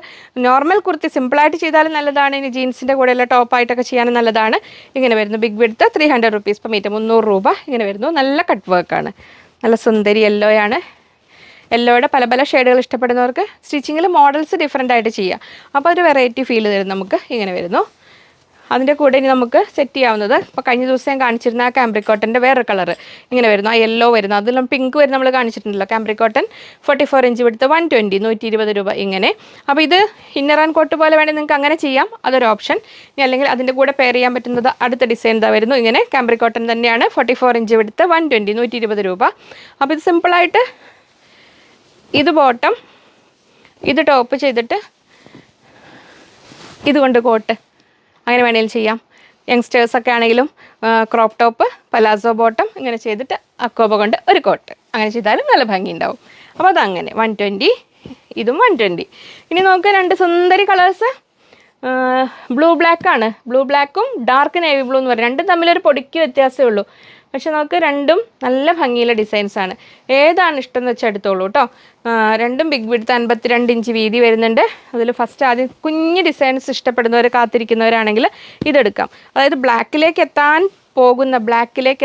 നോർമൽ കുർത്തി സിമ്പിളായിട്ട് ചെയ്താലും നല്ലതാണ്. ഇനി ജീൻസിൻ്റെ കൂടെയുള്ള ടോപ്പായിട്ടൊക്കെ ചെയ്യാനും നല്ലതാണ്. ഇങ്ങനെ വരുന്നു. Big width 300 rupees per meter 300 രൂപ ഇങ്ങനെ വരുന്നു. നല്ല കട്ട് വർക്കാണ്. നല്ല സുന്ദരി യെല്ലോയാണ്. യെല്ലോയുടെ പല പല ഷെയ്ഡുകൾ ഇഷ്ടപ്പെടുന്നവർക്ക് സ്റ്റിച്ചിങ്ങിൽ മോഡൽസ് ഡിഫറെൻ്റ് ആയിട്ട് ചെയ്യാം. അപ്പോൾ ഒരു വെറൈറ്റി ഫീൽ തരും നമുക്ക്. ഇങ്ങനെ വരുന്നു. അതിൻ്റെ കൂടെ ഇനി നമുക്ക് സെറ്റ് ചെയ്യാവുന്നത് ഇപ്പോൾ കഴിഞ്ഞ ദിവസം ഞാൻ കാണിച്ചിരുന്ന ആ കാംബ്രിക് കോട്ടൻ്റെ വേറെ കളർ ഇങ്ങനെ വരുന്നു. ആ യെല്ലോ വരുന്നു. അതിലും പിങ്ക് വരുന്ന നമ്മൾ കാണിച്ചിട്ടുണ്ടല്ലോ. കാംബ്രിക് കോട്ടൺ 44 ഇഞ്ച് വിടുത്ത് 120 രൂപ ഇങ്ങനെ. അപ്പോൾ ഇത് ഇന്നർ ആൻഡ് കോട്ട് പോലെ വേണമെങ്കിൽ നിങ്ങൾക്ക് അങ്ങനെ ചെയ്യാം. അതൊരു ഓപ്ഷൻ. ഇനി അല്ലെങ്കിൽ അതിൻ്റെ കൂടെ പെയർ ചെയ്യാൻ പറ്റുന്നത് അടുത്ത ഡിസൈൻ ഇതാ വരുന്നു. ഇങ്ങനെ കാംബ്രിക് കോട്ടൺ തന്നെയാണ്. 44 ഇഞ്ച് വിടുത്ത് 120 രൂപ. അപ്പോൾ ഇത് സിമ്പിളായിട്ട് ഇത് ബോട്ടം ഇത് ടോപ്പ് ചെയ്തിട്ട് ഇതുകൊണ്ട് കോട്ട് അങ്ങനെ വേണമെങ്കിലും ചെയ്യാം. യങ്സ്റ്റേഴ്സൊക്കെ ആണെങ്കിലും ക്രോപ്പ് ടോപ്പ് പലാസോ ബോട്ടം ഇങ്ങനെ ചെയ്തിട്ട് അക്കോബ കൊണ്ട് ഒരു കോട്ട് അങ്ങനെ ചെയ്താലും നല്ല ഭംഗി ഉണ്ടാവും. അപ്പോൾ അതങ്ങനെ 120 ഇതും 120. ഇനി നമുക്ക് 2 സുന്ദരി കളേഴ്സ് ബ്ലൂ ബ്ലാക്കാണ്. ബ്ലൂ ബ്ലാക്കും ഡാർക്ക് നേവി ബ്ലൂ എന്ന് പറയും. രണ്ടും തമ്മിലൊരു പൊടിക്ക് വ്യത്യാസമേ ഉള്ളൂ. പക്ഷെ നമുക്ക് രണ്ടും നല്ല ഭംഗിയുള്ള ഡിസൈൻസാണ്. ഏതാണ് ഇഷ്ടം എന്ന് വെച്ചാൽ എടുത്തോളൂ കേട്ടോ. രണ്ടും ബിഗ് വിഡ്ത്ത് 52 ഇഞ്ച് വീതി വരുന്നുണ്ട്. അതിൽ ഫസ്റ്റ് ആദ്യം കുഞ്ഞ് ഡിസൈൻസ് ഇഷ്ടപ്പെടുന്നവർ കാത്തിരിക്കുന്നവരാണെങ്കിൽ ഇതെടുക്കാം. അതായത് ബ്ലാക്കിലേക്ക്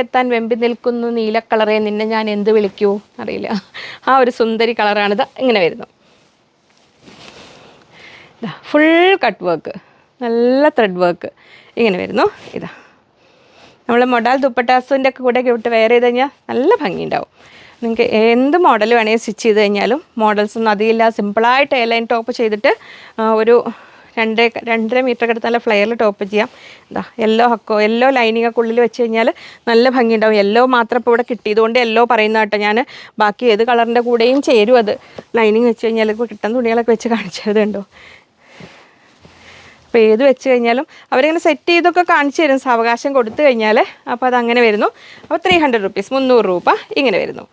എത്താൻ വെമ്പി നിൽക്കുന്നു നീല കളറേ നിന്നെ ഞാൻ എന്ത് വിളിക്കൂ അറിയില്ല. ആ ഒരു സുന്ദരി കളറാണിത്. ഇങ്ങനെ വരുന്നു. ഫുൾ കട്ട് വർക്ക് നല്ല ത്രെഡ് വർക്ക് ഇങ്ങനെ വരുന്നു. നമ്മൾ മൊഡാൽ ദുപ്പട്ടാസിൻ്റെ ഒക്കെ കൂടെ ഇട്ട് വെയർ ചെയ്ത് കഴിഞ്ഞാൽ നല്ല ഭംഗിയുണ്ടാവും. നിങ്ങൾക്ക് എന്ത് മോഡൽ വേണമെങ്കിൽ സ്റ്റിച്ച് ചെയ്ത് കഴിഞ്ഞാലും മോഡൽസ് ഒന്നും അധികമില്ല. സിമ്പിളായിട്ട് എയർലൈൻ ടോപ്പ് ചെയ്തിട്ട് ഒരു 2.5 മീറ്റർ എടുത്ത് നല്ല ഫ്ലെയറിൽ ടോപ്പ് ചെയ്യാം. യെല്ലോ ലൈനിങ് ഒക്കെ ഉള്ളിൽ വെച്ച് കഴിഞ്ഞാൽ നല്ല ഭംഗിയുണ്ടാവും. യെല്ലോ മാത്രം ഇപ്പോൾ ഇവിടെ കിട്ടിയതുകൊണ്ട് യെല്ലോ പറയുന്ന കേട്ടോ. ഞാൻ ബാക്കി ഏത് കളറിൻ്റെ കൂടെയും ചേരും. അത് ലൈനിങ് വെച്ച് കഴിഞ്ഞാൽ ഇപ്പോൾ കിട്ടുന്ന തുണികളൊക്കെ വെച്ച് കാണിച്ചത് കണ്ടോ. അപ്പോൾ ഏത് വെച്ച് കഴിഞ്ഞാലും അവരിങ്ങനെ സെറ്റ് ചെയ്തൊക്കെ കാണിച്ചു തരും സാവകാശം കൊടുത്തു കഴിഞ്ഞാൽ. അപ്പോൾ അതങ്ങനെ വരുന്നു. അപ്പോൾ 300 rupees 300 രൂപ ഇങ്ങനെ വരുന്നു.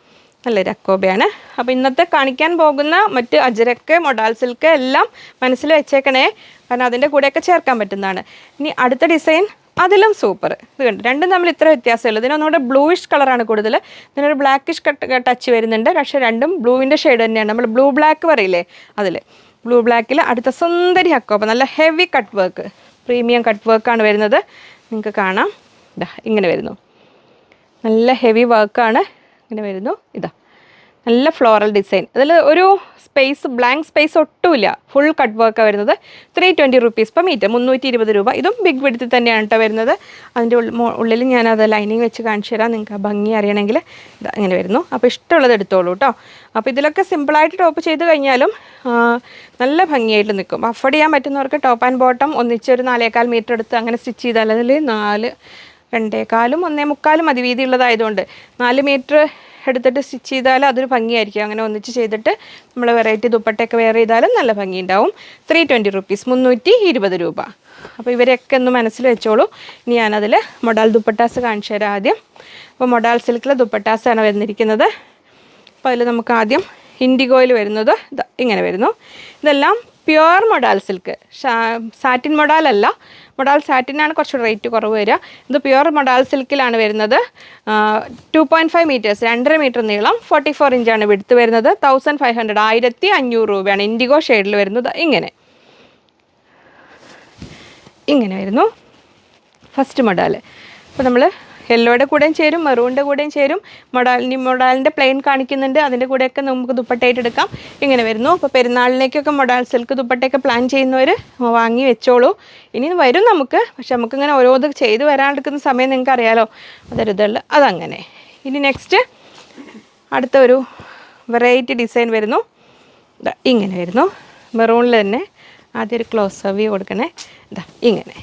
നല്ലൊരു അക്കോബയാണ്. അപ്പോൾ ഇന്നത്തെ കാണിക്കാൻ പോകുന്ന മറ്റ് അജരക്ക് മൊഡാൽ സിൽക്ക് എല്ലാം മനസ്സിൽ വെച്ചേക്കണേ. കാരണം അതിൻ്റെ കൂടെയൊക്കെ ചേർക്കാൻ പറ്റുന്നതാണ്. ഇനി അടുത്ത ഡിസൈൻ അതിലും സൂപ്പർ. ഇത് കണ്ടു രണ്ടും തമ്മിൽ ഇത്ര വ്യത്യാസമുള്ളൂ. ഇതിനൊന്നുകൂടെ ബ്ലൂയിഷ് കളറാണ് കൂടുതൽ. ഇതിനൊരു ബ്ലാക്കിഷ് ടച്ച് വരുന്നുണ്ട്. പക്ഷേ രണ്ടും ബ്ലൂവിൻ്റെ ഷെയ്ഡ് തന്നെയാണ്. നമ്മൾ ബ്ലൂ ബ്ലാക്ക് പറയില്ലേ അതിൽ. ബ്ലൂ ബ്ലാക്കിൽ അടുത്ത സുന്ദരി ഹക്കോബ. നല്ല heavy cut work premium cut വർക്കാണ് വരുന്നത്. നിങ്ങൾക്ക് കാണാം. ഇങ്ങനെ വരുന്നു. നല്ല ഹെവി വർക്കാണ് ഇങ്ങനെ വരുന്നു. നല്ല ഫ്ലോറൽ ഡിസൈൻ. അതിൽ ഒരു സ്പേസ് ബ്ലാങ്ക് സ്പേസ് ഒട്ടുമില്ല. ഫുൾ കട്ട് വർക്കാണ് വരുന്നത്. 320 റുപ്പീസ് പെർ മീറ്റർ, 320 രൂപ. ഇതും ബിഗ് വിഡ്ത്തിൽ തന്നെയാണ് കേട്ടോ വരുന്നത്. അതിൻ്റെ ഉള്ളിൽ ഞാനത് ലൈനിങ് വെച്ച് കാണിച്ചു തരാം. നിങ്ങൾക്ക് ആ ഭംഗി അറിയണമെങ്കിൽ അങ്ങനെ വരുന്നു. അപ്പോൾ ഇഷ്ടമുള്ളത് എടുത്തോളൂ കേട്ടോ. അപ്പോൾ ഇതിലൊക്കെ സിമ്പിളായിട്ട് ടോപ്പ് ചെയ്ത് കഴിഞ്ഞാലും നല്ല ഭംഗിയായിട്ട് നിൽക്കും. അഫോർഡ് ചെയ്യാൻ പറ്റുന്നവർക്ക് ടോപ്പ് ആൻഡ് ബോട്ടം ഒന്നിച്ചൊരു 4.25 മീറ്റർ എടുത്ത് അങ്ങനെ സ്റ്റിച്ച് ചെയ്താൽ അതിൽ 2.25 1.25 മതി വീതിയുള്ളതായതുകൊണ്ട്. 4 മീറ്റർ എടുത്തിട്ട് സ്റ്റിച്ച് ചെയ്താൽ അതൊരു ഭംഗിയായിരിക്കും. അങ്ങനെ ഒന്നിച്ച് ചെയ്തിട്ട് നമ്മൾ വെറൈറ്റി ദുപ്പട്ടയൊക്കെ വെയർ ചെയ്താലും നല്ല ഭംഗിയുണ്ടാവും. 320 റുപ്പീസ്, 320 രൂപ. അപ്പോൾ ഇവരെയൊക്കെ ഒന്ന് മനസ്സിൽ വെച്ചോളൂ. ഇനി ഞാനതിൽ മൊഡാൽ ദുപ്പട്ടാസ് കാണിച്ചു തരാം ആദ്യം. അപ്പോൾ മൊഡാൽ സിൽക്കിലെ ദുപ്പട്ടാസാണ് വന്നിരിക്കുന്നത്. അപ്പോൾ അതിൽ നമുക്ക് ആദ്യം ഇൻഡിഗോയിൽ വരുന്നത് ഇങ്ങനെ വരുന്നു. ഇതെല്ലാം പ്യുവർ മൊഡാൽ സിൽക്ക്, സാറ്റിൻ മൊഡാലല്ല. മൊഡാൽ സാറ്റിനാണ് കുറച്ചുകൂടി റേറ്റ് കുറവ് വരിക. ഇത് പ്യുവർ മൊഡാൽ സിൽക്കിലാണ് വരുന്നത്. 2.5 മീറ്റേഴ്സ്, 2.5 മീറ്റർ നീളം, 44 ഇഞ്ചാണ് വിഡ്ത്ത് വരുന്നത്. 1500, 1500 രൂപയാണ്. ഇൻഡിഗോ ഷെയ്ഡിൽ വരുന്നത് ഇങ്ങനെ വരുന്നു ഫസ്റ്റ് മൊഡാൽ. അപ്പോൾ നമ്മൾ യെല്ലോയുടെ കൂടെയും ചേരും, മെറൂണിൻ്റെ കൂടെയും ചേരും. മൊഡാലിൻ്റെ പ്ലെയിൻ കാണിക്കുന്നുണ്ട്, അതിൻ്റെ കൂടെയൊക്കെ നമുക്ക് ദുപ്പട്ടയായിട്ട് എടുക്കാം. ഇങ്ങനെ വരുന്നു. അപ്പോൾ പെരുന്നാളിലേക്കൊക്കെ മൊഡാൽ സിൽക്ക് ദുപ്പട്ടയൊക്കെ പ്ലാൻ ചെയ്യുന്നവർ വാങ്ങി വെച്ചോളൂ. ഇനി വരും നമുക്ക്, പക്ഷെ നമുക്കിങ്ങനെ ഓരോത് ചെയ്ത് വരാനെടുക്കുന്ന സമയം നിങ്ങൾക്ക് അറിയാലോ, അതൊരിതുള്ള അതങ്ങനെ. ഇനി നെക്സ്റ്റ് അടുത്ത ഒരു വെറൈറ്റി ഡിസൈൻ വരുന്നു. ഇങ്ങനെ വരുന്നു. മെറൂണിൽ തന്നെ ആദ്യം ഒരു ക്ലോസ് വ്യൂ കൊടുക്കണേ. ഇങ്ങനെ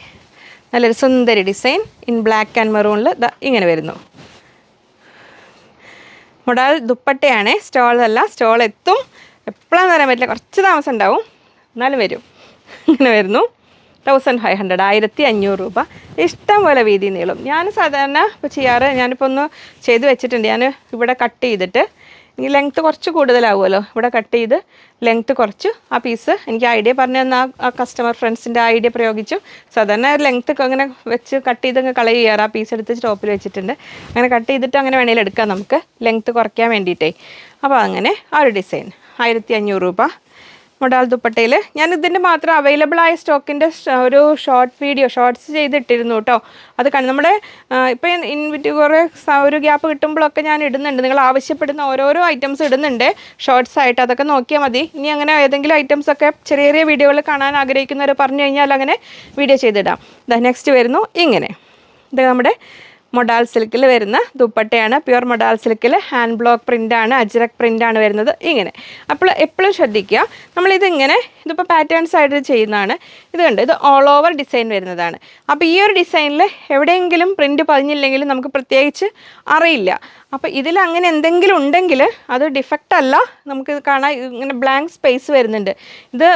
നല്ലൊരു സുന്ദരി ഡിസൈൻ ഇൻ ബ്ലാക്ക് ആൻഡ് മെറൂണിൽ ഇങ്ങനെ വരുന്നു. മൊഡാൽ ദുപ്പട്ടയാണ്, സ്റ്റോളല്ല. സ്റ്റോൾ എത്തും, എപ്പോഴാണെന്ന് പറയാൻ പറ്റില്ല, കുറച്ച് താമസം ഉണ്ടാവും, എന്നാലും വരും. ഇങ്ങനെ വരുന്നു. 1500, 1500 രൂപ. ഇഷ്ടം പോലെ വീതി നീളും. ഞാൻ സാധാരണ ഇപ്പോൾ ചെയ്യാറ്, ഞാനിപ്പോൾ ഒന്ന് ചെയ്ത് വെച്ചിട്ടുണ്ട്. ഞാൻ ഇവിടെ കട്ട് ചെയ്തിട്ട്, ഇനി ലെങ്ത്ത് കുറച്ച് കൂടുതലാവുമല്ലോ, ഇവിടെ കട്ട് ചെയ്ത് ലെങ്ത്ത് കുറച്ച് ആ പീസ് എനിക്ക് ഐഡിയ പറഞ്ഞു തന്ന ആ കസ്റ്റമർ ഫ്രണ്ട്സിൻ്റെ ഐഡിയ പ്രയോഗിച്ചു. സാധാരണ ലെങ്ത്ത് അങ്ങനെ വെച്ച് കട്ട് ചെയ്തങ്ങ് കളർ ചെയ്യാറ്. ആ പീസ് എടുത്ത് ടോപ്പിൽ വെച്ചിട്ടുണ്ട്. അങ്ങനെ കട്ട് ചെയ്തിട്ട് അങ്ങനെ വേണമെങ്കിൽ എടുക്കാം നമുക്ക്, ലെങ്ത്ത് കുറയ്ക്കാൻ വേണ്ടിയിട്ടേ. അപ്പോൾ അങ്ങനെ ആ ഒരു ഡിസൈൻ 1500 രൂപ. മൊഡാൽ ദുപ്പട്ടയിൽ ഞാൻ ഇതിൻ്റെ മാത്രം അവൈലബിൾ ആയ സ്റ്റോക്കിൻ്റെ ഒരു ഷോർട്ട്സ് ചെയ്തിട്ടിരുന്നു കേട്ടോ. അത് നമ്മുടെ ഇപ്പം കുറേ ഒരു ഗ്യാപ്പ് കിട്ടുമ്പോഴൊക്കെ ഞാൻ ഇടുന്നുണ്ട്. നിങ്ങൾ ആവശ്യപ്പെടുന്ന ഓരോരോ ഐറ്റംസ് ഇടുന്നുണ്ട് ഷോർട്സ് ആയിട്ട്, അതൊക്കെ നോക്കിയാൽ മതി. ഇനി അങ്ങനെ ഏതെങ്കിലും ഐറ്റംസൊക്കെ ചെറിയ ചെറിയ വീഡിയോകൾ കാണാൻ ആഗ്രഹിക്കുന്നവർ പറഞ്ഞു കഴിഞ്ഞാൽ അങ്ങനെ വീഡിയോ ചെയ്തിടാം. നെക്സ്റ്റ് വരുന്നു ഇങ്ങനെ. ഇത് നമ്മുടെ മൊഡാൽ സിൽക്കിൽ വരുന്ന ദുപ്പട്ടയാണ്. പ്യുവർ മൊഡാൽ സിൽക്കിൽ ഹാൻഡ് ബ്ലോക്ക് പ്രിൻ്റാണ്, അജ്രക് പ്രിൻ്റാണ് വരുന്നത് ഇങ്ങനെ. അപ്പോൾ എപ്പോഴും ശ്രദ്ധിക്കുക, നമ്മളിതിങ്ങനെ ഇതിപ്പോൾ പാറ്റേൺസ് ആയിട്ട് ചെയ്യുന്നതാണ്. ഇത് കണ്ട് ഇത് ഓൾ ഓവർ ഡിസൈൻ വരുന്നതാണ്. അപ്പോൾ ഈ ഒരു ഡിസൈനിൽ എവിടെയെങ്കിലും പ്രിൻറ്റ് പതിഞ്ഞില്ലെങ്കിലും നമുക്ക് പ്രത്യേകിച്ച് അറിയില്ല. അപ്പോൾ ഇതിൽ അങ്ങനെ എന്തെങ്കിലും ഉണ്ടെങ്കിൽ അത് ഡിഫക്റ്റ് അല്ല, നമുക്ക് കാണാൻ ഇങ്ങനെ ബ്ലാങ്ക് സ്പേസ് വരുന്നുണ്ട്. ഇത്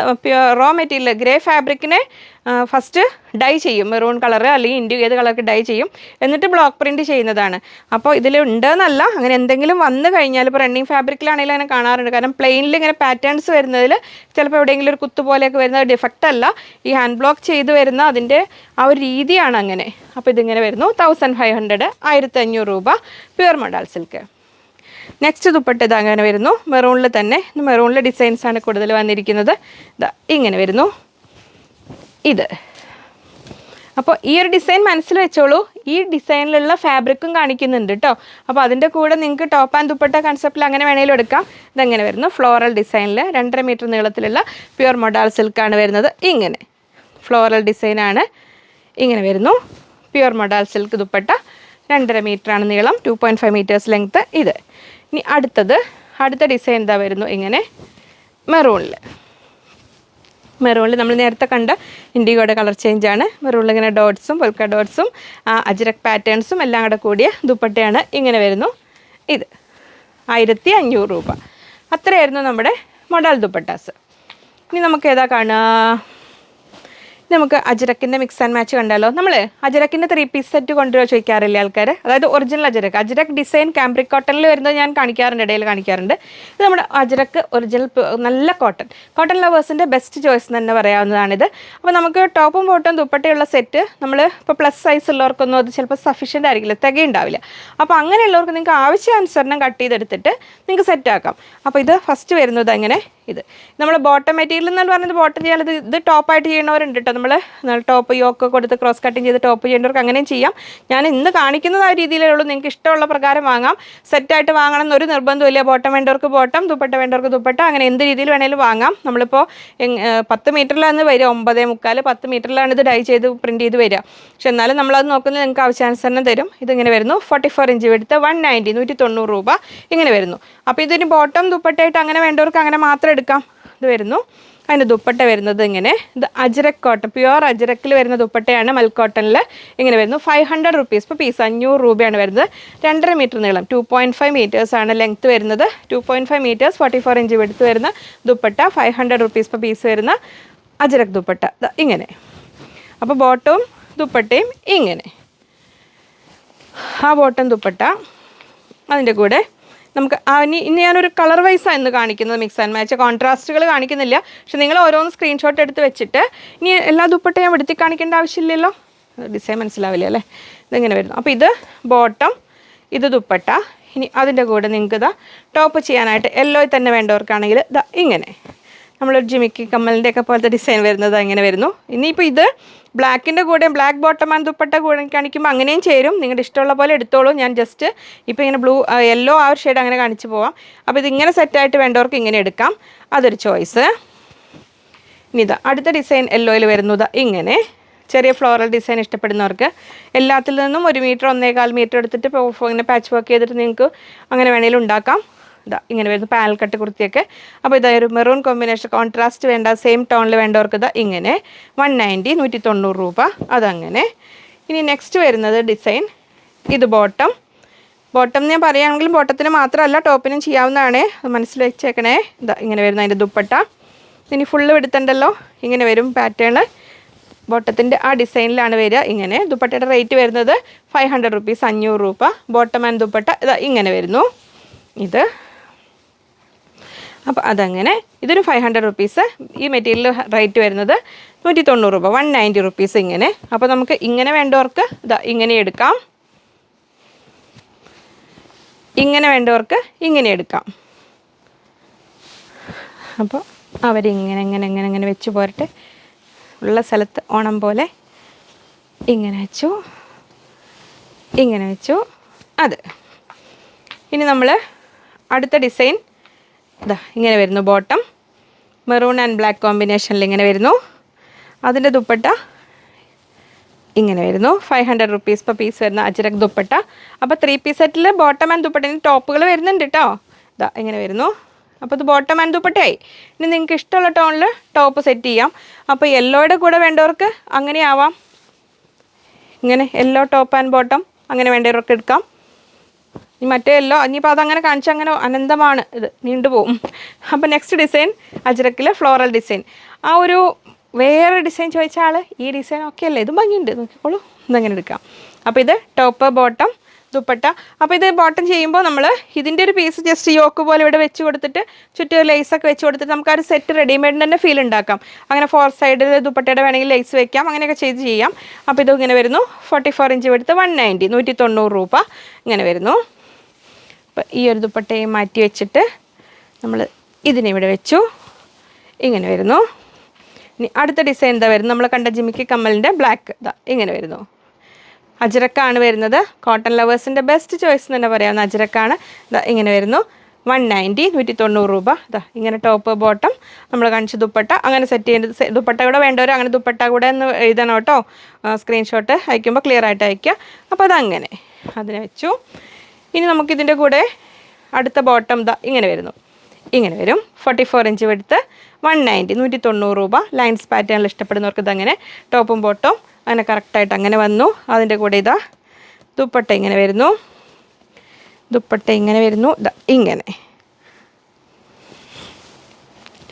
റോ മെറ്റീരിയൽ ഗ്രേ ഫാബ്രിക്കിനെ ഫസ്റ്റ് ഡൈ ചെയ്യും, മെറൂൺ കളർ അല്ലെങ്കിൽ ഇൻഡ്യൂ ഏത് കളർക്ക് ഡൈ ചെയ്യും, എന്നിട്ട് ബ്ലോക്ക് പ്രിൻറ്റ് ചെയ്യുന്നതാണ്. അപ്പോൾ ഇതിൽ ഉണ്ടെന്നല്ല, അങ്ങനെ എന്തെങ്കിലും വന്നു കഴിഞ്ഞാൽ ഇപ്പോൾ റണ്ണിങ് ഫാബ്രിക്കിലാണെങ്കിലും അങ്ങനെ കാണാറുണ്ട്. കാരണം പ്ലെയിനിൽ ഇങ്ങനെ പാറ്റേൺസ് വരുന്നതിൽ ചിലപ്പോൾ എവിടെയെങ്കിലും ഒരു കുത്തു പോലെയൊക്കെ വരുന്നത് ഡിഫക്റ്റ് അല്ല, ഈ ഹാൻഡ് ബ്ലോക്ക് ചെയ്ത് വരുന്ന അതിൻ്റെ ആ ഒരു രീതിയാണ് അങ്ങനെ. അപ്പോൾ ഇതിങ്ങനെ വരുന്നു 1500, 1500 രൂപ pure modal silk. Next dupatta ഇത് അങ്ങനെ വരുന്നു. മെറൂണിൽ തന്നെ, മെറൂണിലെ ഡിസൈൻസാണ് കൂടുതൽ വന്നിരിക്കുന്നത്. ഇങ്ങനെ വരുന്നു ഇത്. അപ്പോൾ ഈ ഒരു ഡിസൈൻ മനസ്സിൽ വെച്ചോളൂ. ഈ ഡിസൈനിലുള്ള ഫാബ്രിക്കും കാണിക്കുന്നുണ്ട് കേട്ടോ. അപ്പോൾ അതിൻ്റെ കൂടെ നിങ്ങൾക്ക് ടോപ്പ് ആൻഡ് ദുപ്പട്ട കൺസെപ്റ്റിൽ അങ്ങനെ വേണമെങ്കിലും എടുക്കാം. ഇതെങ്ങനെ വരുന്നു ഫ്ലോറൽ ഡിസൈനിൽ 2.5 മീറ്റർ നീളത്തിലുള്ള പ്യുവർ മൊഡാൽ സിൽക്കാണ് വരുന്നത്. ഇങ്ങനെ ഫ്ലോറൽ ഡിസൈനാണ്, ഇങ്ങനെ വരുന്നു. പ്യുവർ മൊഡാൽ സിൽക്ക് ദുപ്പട്ട, 2.5 മീറ്ററാണ് നീളം, 2.5 മീറ്റേഴ്സ് ലെങ്ത്ത്. ഇത് ഇനി അടുത്ത ഡിസൈൻ എന്താ വരുന്നു ഇങ്ങനെ മെറൂണിൽ നമ്മൾ നേരത്തെ കണ്ട ഇൻഡിഗോയുടെ കളർ ചേഞ്ചാണ്. മെറൂണിൽ ഇങ്ങനെ ഡോട്ട്സും പൊൽക്ക ഡോട്ട്സും അജ്രക് പാറ്റേൺസും എല്ലാം കൂടെ കൂടിയ ദുപ്പട്ടയാണ്. ഇങ്ങനെ വരുന്നു. ഇത് 1500 രൂപ. അത്രയായിരുന്നു നമ്മുടെ മൊഡാൽ ദുപ്പട്ടാസ്. ഇനി നമുക്ക് ഏതാ കാണുക? നമുക്ക് അജ്രക്കിൻ്റെ മിക്സ് ആൻഡ് മാച്ച് കണ്ടാലോ. നമ്മൾ അജ്രക്കിൻ്റെ 3 പീസ് സെറ്റ് കൊണ്ടുവരാൻ ചോദിക്കാറില്ലേ ആൾക്കാർ, അതായത് ഒറിജിനൽ അജ്രക് ഡിസൈൻ ക്യാമ്പ്രിക് കോട്ടണിൽ വരുന്നത് ഞാൻ കാണിക്കാറുണ്ട്, ഇടയിൽ കാണിക്കാറുണ്ട്. ഇത് നമ്മുടെ അജ്രക് ഒറിജിനൽ നല്ല കോട്ടൺ ലവേഴ്സിൻ്റെ ബെസ്റ്റ് ചോയ്സ് തന്നെ പറയാവുന്നതാണിത്. അപ്പോൾ നമുക്ക് ടോപ്പും ബോട്ടും ദുപ്പട്ടയുള്ള സെറ്റ് നമ്മൾ ഇപ്പോൾ പ്ലസ് സൈസ് ഉള്ളവർക്കൊന്നും അത് ചിലപ്പോൾ സഫീഷ്യൻ്റ് ആയിരിക്കില്ല, തികയുണ്ടാവില്ല. അപ്പോൾ അങ്ങനെയുള്ളവർക്ക് നിങ്ങൾക്ക് ആവശ്യാനുസരണം കട്ട് ചെയ്തെടുത്തിട്ട് നിങ്ങൾക്ക് സെറ്റാക്കാം. അപ്പോൾ ഇത് ഫസ്റ്റ് വരുന്നത് അങ്ങനെ. ഇത് നമ്മൾ ബോട്ടം മെറ്റീരിയൽ എന്ന് പറയുന്നത് ബോട്ടം ചെയ്യാൻ ഇത് ടോപ്പായിട്ട് ചെയ്യണവരുണ്ട് കേട്ടോ. നമ്മൾ ടോപ്പ് യോക്ക് കൊടുത്ത് ക്രോസ് കട്ടിങ് ചെയ്ത് ടോപ്പ് ചെയ്യേണ്ടവർക്ക് അങ്ങനെയും ചെയ്യാം. ഞാൻ ഇന്ന് കാണിക്കുന്നത് ആ രീതിയിലേ ഉള്ളൂ. നിങ്ങൾക്ക് ഇഷ്ടമുള്ള പ്രകാരം വാങ്ങാം. സെറ്റായിട്ട് വാങ്ങണം എന്നൊരു നിർബന്ധമില്ല. ബോട്ടം വേണ്ടവർക്ക് ബോട്ടം, ദുപ്പട്ട വേണ്ടവർക്ക് ദുപ്പട്ട, അങ്ങനെ എന്ത് രീതിയിൽ വേണേലും വാങ്ങാം. നമ്മളിപ്പോൾ 10 മീറ്ററിലാണ് വരിക, 9.25 10 മീറ്ററിലാണ് ഇത് ഡൈ ചെയ്ത് പ്രിൻറ്റ് ചെയ്ത് വരിക. പക്ഷെ എന്നാലും നമ്മളത് നോക്കുന്നത് നിങ്ങൾക്ക് ആവശ്യാനുസരണം തരും. ഇതിങ്ങനെ വരുന്നു 44 ഇഞ്ച് എടുത്ത് 190 190 രൂപ ഇങ്ങനെ വരുന്നു. അപ്പോൾ ഇതിന് ബോട്ടം ദുപ്പട്ടയായിട്ട് അങ്ങനെ വേണ്ടവർക്ക് അങ്ങനെ മാത്രം എടുക്കാം. ഇത് വരുന്നു. അതിൻ്റെ ദുപ്പട്ട വരുന്നത് ഇങ്ങനെ, ഇത് അജ്രക് കോട്ടൺ, പ്യുവർ അജ്രക്കിൽ വരുന്ന ദുപ്പട്ടയാണ്. മൽ കോട്ടണിൽ ഇങ്ങനെ വരുന്നു. 500 റുപ്പീസ് per പീസ്, 500 രൂപയാണ് വരുന്നത്. 2.5 മീറ്റർ നീളം, 2.5 മീറ്റേഴ്സാണ് ലെങ്ത്ത് വരുന്നത്. 2.5 മീറ്റേഴ്സ് 44 ഇഞ്ച് എടുത്ത് വരുന്ന ദുപ്പട്ട, 500 റുപ്പീസ് per പീസ് വരുന്ന അജ്രക് ദുപ്പട്ട ഇങ്ങനെ. അപ്പോൾ ബോട്ടവും ദുപ്പട്ടയും ഇങ്ങനെ. ആ ബോട്ടം ദുപ്പട്ട അതിൻ്റെ കൂടെ നമുക്ക് ഇനി ഞാനൊരു കളർ വൈസാണ് ഇന്ന് കാണിക്കുന്നത്. മിക്സ് ആൻഡ് മാച്ച്, കോൺട്രാസ്റ്റുകൾ കാണിക്കുന്നില്ല. പക്ഷെ നിങ്ങൾ ഓരോന്ന് സ്ക്രീൻഷോട്ട് എടുത്ത് വെച്ചിട്ട് ഇനി എല്ലാ ദുപ്പട്ടയും എടുത്തി കാണിക്കേണ്ട ആവശ്യമില്ലല്ലോ, ഡിസൈൻ മനസ്സിലാവില്ല അല്ലേ. ഇതിങ്ങനെ വരുന്നു. അപ്പോൾ ഇത് ബോട്ടം, ഇത് ദുപ്പട്ട. ഇനി അതിൻ്റെ കൂടെ നിങ്ങൾക്ക് ഇതാ ടോപ്പ് ചെയ്യാനായിട്ട് യെല്ലോയിൽ തന്നെ വേണ്ടവർക്കാണെങ്കിൽ ഇതാ ഇങ്ങനെ നമ്മളൊരു ജിമിക്കി കമ്മലിൻ്റെ ഒക്കെ പോലത്തെ ഡിസൈൻ വരുന്നത് അങ്ങനെ വരുന്നു. ഇനിയിപ്പോൾ ഇത് ബ്ലാക്കിൻ്റെ കൂടെ ബ്ലാക്ക് ബോട്ടം ആൻഡ് ദുപ്പട്ട കൂടെ കാണിക്കുമ്പോൾ അങ്ങനെയും ചേരും. നിങ്ങളുടെ ഇഷ്ടമുള്ള പോലെ എടുത്തോളൂ. ഞാൻ ജസ്റ്റ് ഇപ്പോൾ ഇങ്ങനെ യെല്ലോ ആ ഒരു ഷെയ്ഡ് അങ്ങനെ കാണിച്ച് പോവാം. അപ്പോൾ ഇതിങ്ങനെ സെറ്റായിട്ട് വേണ്ടവർക്ക് ഇങ്ങനെ എടുക്കാം, അതൊരു ചോയ്സ്. ഇനി ഇതാ അടുത്ത ഡിസൈൻ യെല്ലോയിൽ വരുന്നത് ഇങ്ങനെ ചെറിയ ഫ്ലോറൽ ഡിസൈൻ ഇഷ്ടപ്പെടുന്നവർക്ക് എല്ലാത്തിൽ നിന്നും 1 മീറ്റർ 1.25 മീറ്റർ എടുത്തിട്ട് ഇങ്ങനെ പാച്ച് വർക്ക് ചെയ്തിട്ട് നിങ്ങൾക്ക് അങ്ങനെ വേണമെങ്കിലും ഉണ്ടാക്കാം. ഇതാ ഇങ്ങനെ വരുന്നു പാനൽ കട്ട് കുർത്തിയൊക്കെ. അപ്പോൾ ഇതാ ഒരു മെറൂൺ കോമ്പിനേഷൻ, കോൺട്രാസ്റ്റ് വേണ്ട, സെയിം ടോണിൽ വേണ്ടവർക്ക് ഇതാ ഇങ്ങനെ 190 190 രൂപ അതങ്ങനെ. ഇനി നെക്സ്റ്റ് വരുന്നത് ഡിസൈൻ, ഇത് ബോട്ടം. ബോട്ടം ഞാൻ പറയുകയാണെങ്കിലും ബോട്ടത്തിന് മാത്രമല്ല ടോപ്പിനും ചെയ്യാവുന്നതാണ്, മനസ്സിൽ വെച്ചേക്കണേ. ഇതാ ഇങ്ങനെ വരുന്നു അതിൻ്റെ ദുപ്പട്ട. ഇനി ഫുള്ള് എടുത്തുണ്ടല്ലോ, ഇങ്ങനെ വരും പാറ്റേൺ. ബോട്ടത്തിൻ്റെ ആ ഡിസൈനിലാണ് വരിക ഇങ്ങനെ. ദുപ്പട്ടയുടെ റേറ്റ് വരുന്നത് 500 റുപ്പീസ്, 500 രൂപ. ബോട്ടം ആൻഡ് ദുപ്പട്ട ഇതാ ഇങ്ങനെ വരുന്നു. ഇത് അപ്പോൾ അതങ്ങനെ. ഇതൊരു 500 റുപ്പീസ്. ഈ മെറ്റീരിയൽ റേറ്റ് വരുന്നത് 190 രൂപ, 190 റുപ്പീസ് ഇങ്ങനെ. അപ്പോൾ നമുക്ക് ഇങ്ങനെ വേണ്ടവർക്ക് ഇതാ ഇങ്ങനെ എടുക്കാം, ഇങ്ങനെ വേണ്ടവർക്ക് ഇങ്ങനെ എടുക്കാം. അപ്പോൾ അവരിങ്ങനെ ഇങ്ങനെ ഇങ്ങനെ ഇങ്ങനെ വെച്ച് പോരട്ടെ. ഉള്ള സ്ഥലത്ത് ഓണം പോലെ ഇങ്ങനെ വെച്ചു, ഇങ്ങനെ വെച്ചു. അത് ഇനി നമ്മൾ അടുത്ത ഡിസൈൻ ഇതാ ഇങ്ങനെ വരുന്നു. ബോട്ടം മെറൂൺ ആൻഡ് ബ്ലാക്ക് കോമ്പിനേഷനിൽ ഇങ്ങനെ വരുന്നു. അതിൻ്റെ ദുപ്പട്ട ഇങ്ങനെ വരുന്നു. 500 റുപ്പീസ് per പീസ് വരുന്ന അജ്രക് ദുപ്പട്ട. അപ്പോൾ 3 പീസ് സെറ്റിൽ ബോട്ടം ആൻഡ് ദുപ്പട്ടയിൽ ടോപ്പുകൾ വരുന്നുണ്ട് കേട്ടോ. ഇതാ ഇങ്ങനെ വരുന്നു. അപ്പോൾ ഇത് ബോട്ടം ആൻഡ് ദുപ്പട്ടയായി. ഇനി നിങ്ങൾക്ക് ഇഷ്ടമുള്ള ടോണിൽ ടോപ്പ് സെറ്റ് ചെയ്യാം. അപ്പോൾ യെല്ലോയുടെ കൂടെ വേണ്ടവർക്ക് അങ്ങനെ ആവാം, ഇങ്ങനെ യെല്ലോ ടോപ്പ് ആൻഡ് ബോട്ടം അങ്ങനെ വേണ്ടവർക്ക് എടുക്കാം. ഈ മറ്റേ യെല്ലോ ഇനിയിപ്പോൾ അതങ്ങനെ കാണിച്ചാൽ അങ്ങനെ അനന്തമാണ്, ഇത് നീണ്ടുപോകും. അപ്പോൾ നെക്സ്റ്റ് ഡിസൈൻ അജ്രക്കിൽ ഫ്ലോറൽ ഡിസൈൻ. ആ ഒരു വേറെ ഡിസൈൻ ചോദിച്ച ആൾ ഈ ഡിസൈൻ ഓക്കെ അല്ലേ, ഇത് ഭംഗിയുണ്ട് നോക്കിക്കോളൂ, ഇതങ്ങനെ എടുക്കാം. അപ്പോൾ ഇത് ടോപ്പ് ബോട്ടം ദുപ്പട്ട. അപ്പോൾ ഇത് ബോട്ടം ചെയ്യുമ്പോൾ നമ്മൾ ഇതിൻ്റെ ഒരു പീസ് ജസ്റ്റ് യോക്ക് പോലെ ഇവിടെ വെച്ച് കൊടുത്തിട്ട് ചുറ്റും ലേസൊക്കെ വെച്ച് കൊടുത്തിട്ട് നമുക്ക് ആ ഒരു സെറ്റ് റെഡിമെയ്ഡിന് തന്നെ ഫീൽ ഉണ്ടാക്കാം. അങ്ങനെ 4 സൈഡിൽ ദുപ്പട്ടയുടെ വേണമെങ്കിൽ ലേസ് വെക്കാം, അങ്ങനെയൊക്കെ ചെയ്ത് ചെയ്യാം. അപ്പോൾ ഇത് ഇങ്ങനെ വരുന്നു. 44 ഇഞ്ച് എടുത്ത് 190 190 രൂപ ഇങ്ങനെ വരുന്നു. അപ്പോൾ ഈ ഒരു ദുപ്പട്ടയും മാറ്റി വെച്ചിട്ട് നമ്മൾ ഇതിനെ ഇവിടെ വെച്ചു, ഇങ്ങനെ വരുന്നു. ഇനി അടുത്ത ഡിസൈൻ എന്താ വരുന്നത്, നമ്മൾ കണ്ട ജിമിക്കി കമ്മലിൻ്റെ ബ്ലാക്ക് ഇതാ ഇങ്ങനെ വരുന്നു. അജ്രക്കാണ് വരുന്നത്. കോട്ടൺ ലവേഴ്സിൻ്റെ ബെസ്റ്റ് ചോയ്സ് എന്ന് തന്നെ പറയാവുന്ന അജ്രക്കാണ്. ഇതാ ഇങ്ങനെ വരുന്നു. 190 190 രൂപ. ഇതാ ഇങ്ങനെ ടോപ്പ് ബോട്ടം നമ്മൾ കാണിച്ച ദുപ്പട്ട അങ്ങനെ സെറ്റ് ചെയ്യേണ്ടത്. ദുപ്പട്ട കൂടെ വേണ്ടവർ അങ്ങനെ ദുപ്പട്ട കൂടെ ഒന്ന് എഴുതണം കേട്ടോ. സ്ക്രീൻഷോട്ട് അയക്കുമ്പോൾ ക്ലിയർ ആയിട്ട് അയക്കുക. അപ്പോൾ അതങ്ങനെ അതിനെ വെച്ചു. ഇനി നമുക്കിതിൻ്റെ കൂടെ അടുത്ത ബോട്ടം ഇതാ ഇങ്ങനെ വരുന്നു, ഇങ്ങനെ വരും. 44 ഇഞ്ച് എടുത്ത് 190 190 രൂപ. ലൈൻസ് പാറ്റേണിൽ ഇഷ്ടപ്പെടുന്നവർക്ക് ഇതങ്ങനെ ടോപ്പും ബോട്ടവും അങ്ങനെ കറക്റ്റായിട്ട് അങ്ങനെ വന്നു. അതിൻ്റെ കൂടെ ഇതാ ദുപ്പട്ട ഇങ്ങനെ വരുന്നു, ദുപ്പട്ട ഇങ്ങനെ വരുന്നു. ഇതാ ഇങ്ങനെ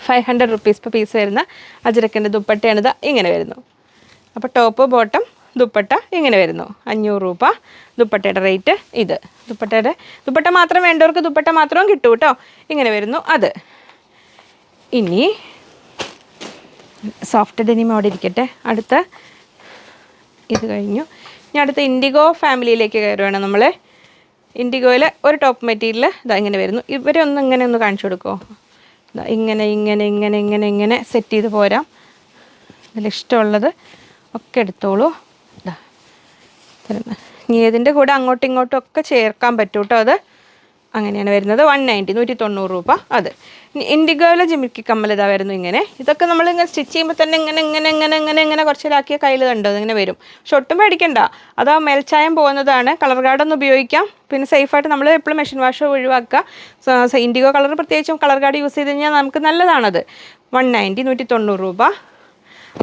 500 റുപ്പീസ് per പീസ് വരുന്ന അജ്രക്കിൻ്റെ ദുപ്പട്ടയാണ്. ഇതാ ഇങ്ങനെ വരുന്നു. അപ്പോൾ ടോപ്പ് ബോട്ടം ദുപ്പട്ട ഇങ്ങനെ വരുന്നു. 500 രൂപ ദുപ്പട്ടയുടെ റേറ്റ്. ഇത് ദുപ്പട്ട മാത്രം വേണ്ടവർക്ക് ദുപ്പട്ട മാത്രവും കിട്ടും കേട്ടോ. ഇങ്ങനെ വരുന്നു അത്. ഇനി സോഫ്റ്റ് ഡെനിം അവിടെ ഇരിക്കട്ടെ. അടുത്ത ഇത് കഴിഞ്ഞു. ഇനി അടുത്ത ഇൻഡിഗോ ഫാമിലിയിലേക്ക് കയറുകയാണ് നമ്മൾ. ഇൻഡിഗോയിൽ ഒരു ടോപ്പ് മെറ്റീരിയൽ ഇതാ ഇങ്ങനെ വരുന്നു. ഇവരെ ഇങ്ങനെ ഒന്ന് കാണിച്ചു കൊടുക്കുമോ. ഇങ്ങനെ ഇങ്ങനെ ഇങ്ങനെ ഇങ്ങനെ ഇങ്ങനെ സെറ്റ് ചെയ്ത് പോരാം. ഇതിലിഷ്ടമുള്ളത് ഒക്കെ എടുത്തോളൂ. ഇതാ ഇനി ഇതിൻ്റെ കൂടെ അങ്ങോട്ടും ഇങ്ങോട്ടും ഒക്കെ ചേർക്കാൻ പറ്റും കേട്ടോ. അത് അങ്ങനെയാണ് വരുന്നത്. 190 190 രൂപ. അത് ഇൻഡിഗോയിലെ ജിമിക്കി കമ്മൽ ഇതാ വരുന്നു ഇങ്ങനെ. ഇതൊക്കെ നമ്മൾ ഇങ്ങനെ സ്റ്റിച്ച് ചെയ്യുമ്പോൾ തന്നെ ഇങ്ങനെ കുറച്ചിലാക്കിയ കയ്യിൽ കണ്ടോ ഇങ്ങനെ വരും. പക്ഷെ ഒട്ടും പേടിക്കണ്ട, അത് മേൽച്ചായം പോകുന്നതാണ്. കളർ ഗാർഡൊന്നും ഉപയോഗിക്കാം. പിന്നെ സേഫായിട്ട് നമ്മൾ എപ്പോഴും മെഷീൻ വാഷ് ഒഴിവാക്കുക. ഇൻഡിഗോ കളർ പ്രത്യേകിച്ചും കളർ ഗാർഡ് യൂസ് ചെയ്ത് കഴിഞ്ഞാൽ നമുക്ക് നല്ലതാണത്. 190 190 രൂപ.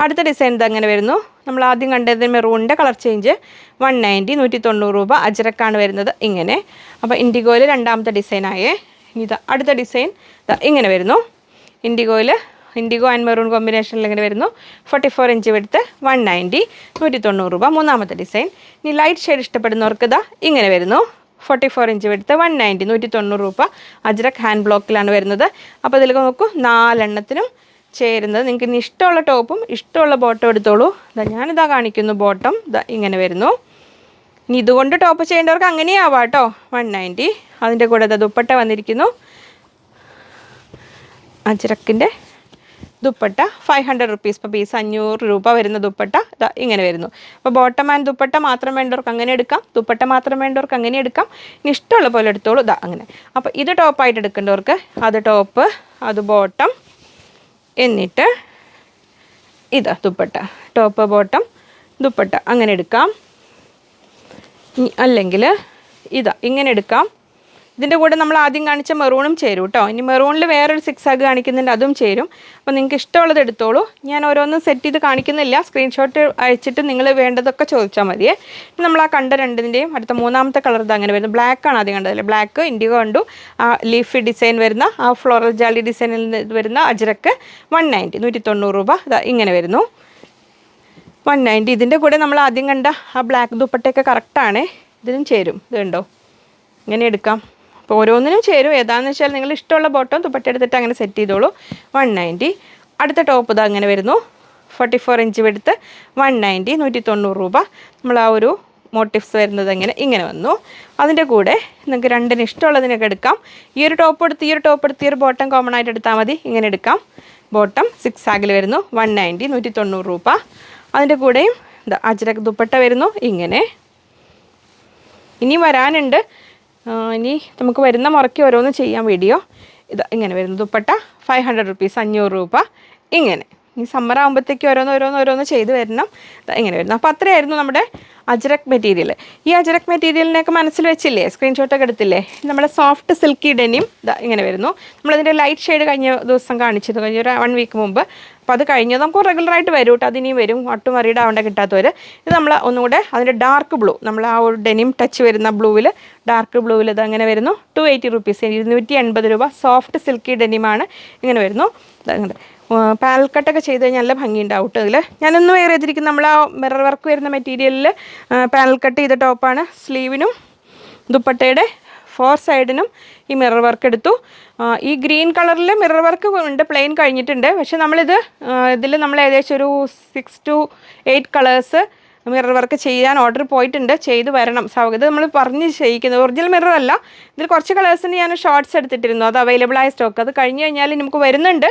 അടുത്ത ഡിസൈൻ ഇത് അങ്ങനെ വരുന്നു. നമ്മൾ ആദ്യം കണ്ടത് മെറൂണിൻ്റെ കളർ ചേഞ്ച്. 190 190 രൂപ. അജ്രക്കാണ് വരുന്നത് ഇങ്ങനെ. അപ്പോൾ ഇൻഡിഗോയിൽ രണ്ടാമത്തെ ഡിസൈനായേ. ഇതാ അടുത്ത ഡിസൈൻ ഇങ്ങനെ വരുന്നു. ഇൻഡിഗോ ആൻഡ് മെറൂൺ കോമ്പിനേഷനിൽ ഇങ്ങനെ വരുന്നു. 44 ഇഞ്ച് എടുത്ത് 190 190 രൂപ. മൂന്നാമത്തെ ഡിസൈൻ. ഇനി ലൈറ്റ് ഷെയ്ഡ് ഇഷ്ടപ്പെടുന്നവർക്ക് ഇതാ ഇങ്ങനെ വരുന്നു. 44 ഇഞ്ച് എടുത്ത് 190 190 രൂപ. അജ്രക് ഹാൻഡ് ബ്ലോക്കിലാണ് വരുന്നത്. അപ്പോൾ ഇതിൽ നോക്കൂ 4 എണ്ണത്തിനും ചേരുന്നത്. നിങ്ങൾക്ക് ഇനി ഇഷ്ടമുള്ള ടോപ്പും ഇഷ്ടമുള്ള ബോട്ടം എടുത്തോളൂ. ഞാനിതാ കാണിക്കുന്നു ബോട്ടം. ഇങ്ങനെ വരുന്നു. ഇനി ഇതുകൊണ്ട് ടോപ്പ് ചെയ്യേണ്ടവർക്ക് അങ്ങനെയാവാം കേട്ടോ. 190. അതിൻ്റെ കൂടെ ദുപ്പട്ട വന്നിരിക്കുന്നു. അജ്രക്കിൻ്റെ ദുപ്പട്ട 500 റുപ്പീസ് per പീസ്. 500 രൂപ വരുന്ന ദുപ്പട്ട ഇങ്ങനെ വരുന്നു. അപ്പോൾ ബോട്ടം ആൻഡ് ദുപ്പട്ട മാത്രം വേണ്ടവർക്ക് അങ്ങനെ എടുക്കാം. ദുപ്പട്ട മാത്രം വേണ്ടവർക്ക് അങ്ങനെ എടുക്കാം. ഇനി ഇഷ്ടമുള്ള പോലെ എടുത്തോളൂ. അങ്ങനെ. അപ്പോൾ ഇത് ടോപ്പായിട്ട് എടുക്കേണ്ടവർക്ക് അത് ടോപ്പ്, അത് ബോട്ടം, എന്നിട്ട് ഇതാ ദുപ്പട്ട. ടോപ്പ് ബോട്ടം ദുപ്പട്ട അങ്ങനെ എടുക്കാം. അല്ലെങ്കിൽ ഇതാ ഇങ്ങനെ എടുക്കാം. ഇതിൻ്റെ കൂടെ നമ്മൾ ആദ്യം കാണിച്ച മെറൂണും ചേരും കേട്ടോ. ഇനി മെറൂണിൽ വേറൊരു 6 ആഗ് കാണിക്കുന്നുണ്ട്, അതും ചേരും. അപ്പോൾ നിങ്ങൾക്ക് ഇഷ്ടമുള്ളത് എടുത്തോളൂ. ഞാൻ ഓരോന്നും സെറ്റ് ചെയ്ത് കാണിക്കുന്നില്ല. സ്ക്രീൻഷോട്ട് അയച്ചിട്ട് നിങ്ങൾ വേണ്ടതൊക്കെ ചോദിച്ചാൽ മതിയേ. നമ്മൾ ആ കണ്ട രണ്ടിൻ്റെയും അടുത്ത മൂന്നാമത്തെ കളർ ഇത് അങ്ങനെ വരുന്നത്. ബ്ലാക്കാണ് ആദ്യം കണ്ടതല്ലേ. ബ്ലാക്ക് ഇൻഡിഗോ കണ്ടു. ആ ലീഫി ഡിസൈൻ വരുന്ന ആ ഫ്ലോറൽ ജാലി ഡിസൈനിൽ വരുന്ന അജ്രക്ക് 190 190 രൂപ. ഇങ്ങനെ വരുന്നു 190. ഇതിൻ്റെ കൂടെ നമ്മൾ ആദ്യം കണ്ട ആ ബ്ലാക്ക് ദുപ്പട്ടയൊക്കെ കറക്റ്റാണ്. ഇതിനും ചേരും. ഇത് കണ്ടോ ഇങ്ങനെ എടുക്കാം. അപ്പോൾ ഓരോന്നിനും ചേരും. ഏതാണെന്ന് വെച്ചാൽ നിങ്ങൾ ഇഷ്ടമുള്ള ബോട്ടം ദുപ്പട്ട എടുത്തിട്ട് അങ്ങനെ സെറ്റ് ചെയ്തോളൂ. 190. അടുത്ത ടോപ്പ് ഇത് അങ്ങനെ വരുന്നു. 44 ഇഞ്ച് എടുത്ത് 190 190 രൂപ. നമ്മൾ ആ ഒരു മോട്ടിവ്സ് വരുന്നത് ഇങ്ങനെ വന്നു. അതിൻ്റെ കൂടെ നിങ്ങൾക്ക് രണ്ടിന് ഇഷ്ടമുള്ളതിനൊക്കെ എടുക്കാം. ഈ ഒരു ടോപ്പ് എടുത്ത് ഈ ഒരു ബോട്ടം കോമൺ ആയിട്ട് എടുത്താൽ മതി. ഇങ്ങനെ എടുക്കാം. ബോട്ടം 6 ആഗിൽ വരുന്നു. 190 190 രൂപ. അതിൻ്റെ കൂടെയും അജ്രക് ദുപ്പട്ട വരുന്നു ഇങ്ങനെ. ഇനി വരാനുണ്ട്. ഇനി നമുക്ക് വരുന്ന മുറയ്ക്ക് ഓരോന്ന് ചെയ്യാം വീഡിയോ. ഇങ്ങനെ വരുന്നു. ദുപ്പട്ട 500 റുപ്പീസ് 500 രൂപ ഇങ്ങനെ. ഈ സമ്മർ ആകുമ്പോഴത്തേക്ക് ഓരോന്ന് ചെയ്ത് വരണം. ഇങ്ങനെ വരുന്നു. അപ്പോൾ അത്രയായിരുന്നു നമ്മുടെ അജ്രക് മെറ്റീരിയൽ. ഈ അജ്രക് മെറ്റീരിയലിനെയൊക്കെ മനസ്സിൽ വെച്ചില്ലേ, സ്ക്രീൻഷോട്ടൊക്കെ എടുത്തില്ലേ. നമ്മുടെ സോഫ്റ്റ് സിൽക്കി ഡെനിം ഇങ്ങനെ വരുന്നു. നമ്മളതിൻ്റെ ലൈറ്റ് ഷെയ്ഡ് കഴിഞ്ഞ ദിവസം കാണിച്ചത്, കഴിഞ്ഞ ഒരു 1 വീക്ക് മുമ്പ്. അപ്പോൾ അത് കഴിഞ്ഞത് നമുക്ക് റെഗുലറായിട്ട് വരും കേട്ടോ. അതിനിയും വരും. ഒട്ടും വറീഡ് ആവേണ്ട കിട്ടാത്തവർ. ഇത് നമ്മൾ ഒന്നുകൂടെ അതിൻ്റെ ഡാർക്ക് ബ്ലൂ, നമ്മൾ ആ ഒരു ഡെനിം ടച്ച് വരുന്ന ബ്ലൂവിൽ, ഡാർക്ക് ബ്ലൂവിൽ ഇത് അങ്ങനെ വരുന്നു. 280 റുപ്പീസ് 280 രൂപ. സോഫ്റ്റ് സിൽക്കി ഡെനിമാണ്. ഇങ്ങനെ വരുന്നു. അങ്ങനെ പാനൽ കട്ടൊക്കെ ചെയ്ത് കഴിഞ്ഞാൽ നല്ല ഭംഗിയുണ്ടാവും കേട്ടോ. ഇതിൽ ഞാനൊന്നും വെയർ ചെയ്തിരിക്കുന്ന നമ്മൾ ആ മിറർ വർക്ക് വരുന്ന മെറ്റീരിയലിൽ പാനൽ കട്ട് ചെയ്ത ടോപ്പാണ്. സ്ലീവിനും ദുപ്പട്ടയുടെ 4 സൈഡിനും ഈ മിറർ വർക്ക് എടുത്തു. ഈ ഗ്രീൻ കളറിൽ മിറർ വർക്ക് ഉണ്ട്, പ്ലെയിൻ കഴിഞ്ഞിട്ടുണ്ട്. പക്ഷെ ഇതിൽ നമ്മൾ ഏകദേശം ഒരു 6 to 8 കളേഴ്സ് മിറർ വർക്ക് ചെയ്യാൻ ഓർഡർ പോയിട്ടുണ്ട്. ചെയ്ത് വരണം. ഇത് നമ്മൾ പറഞ്ഞ് ചെയ്യിക്കുന്നത് ഒറിജിനൽ മിറർ അല്ല. ഇതിൽ കുറച്ച് കളേഴ്സിന് ഞാൻ ഷോർട്ട്സ് എടുത്തിട്ടിരുന്നു. അത് അവൈലബിൾ ആയ സ്റ്റോക്ക്. അത് കഴിഞ്ഞ് കഴിഞ്ഞാൽ നമുക്ക് വരുന്നുണ്ട്.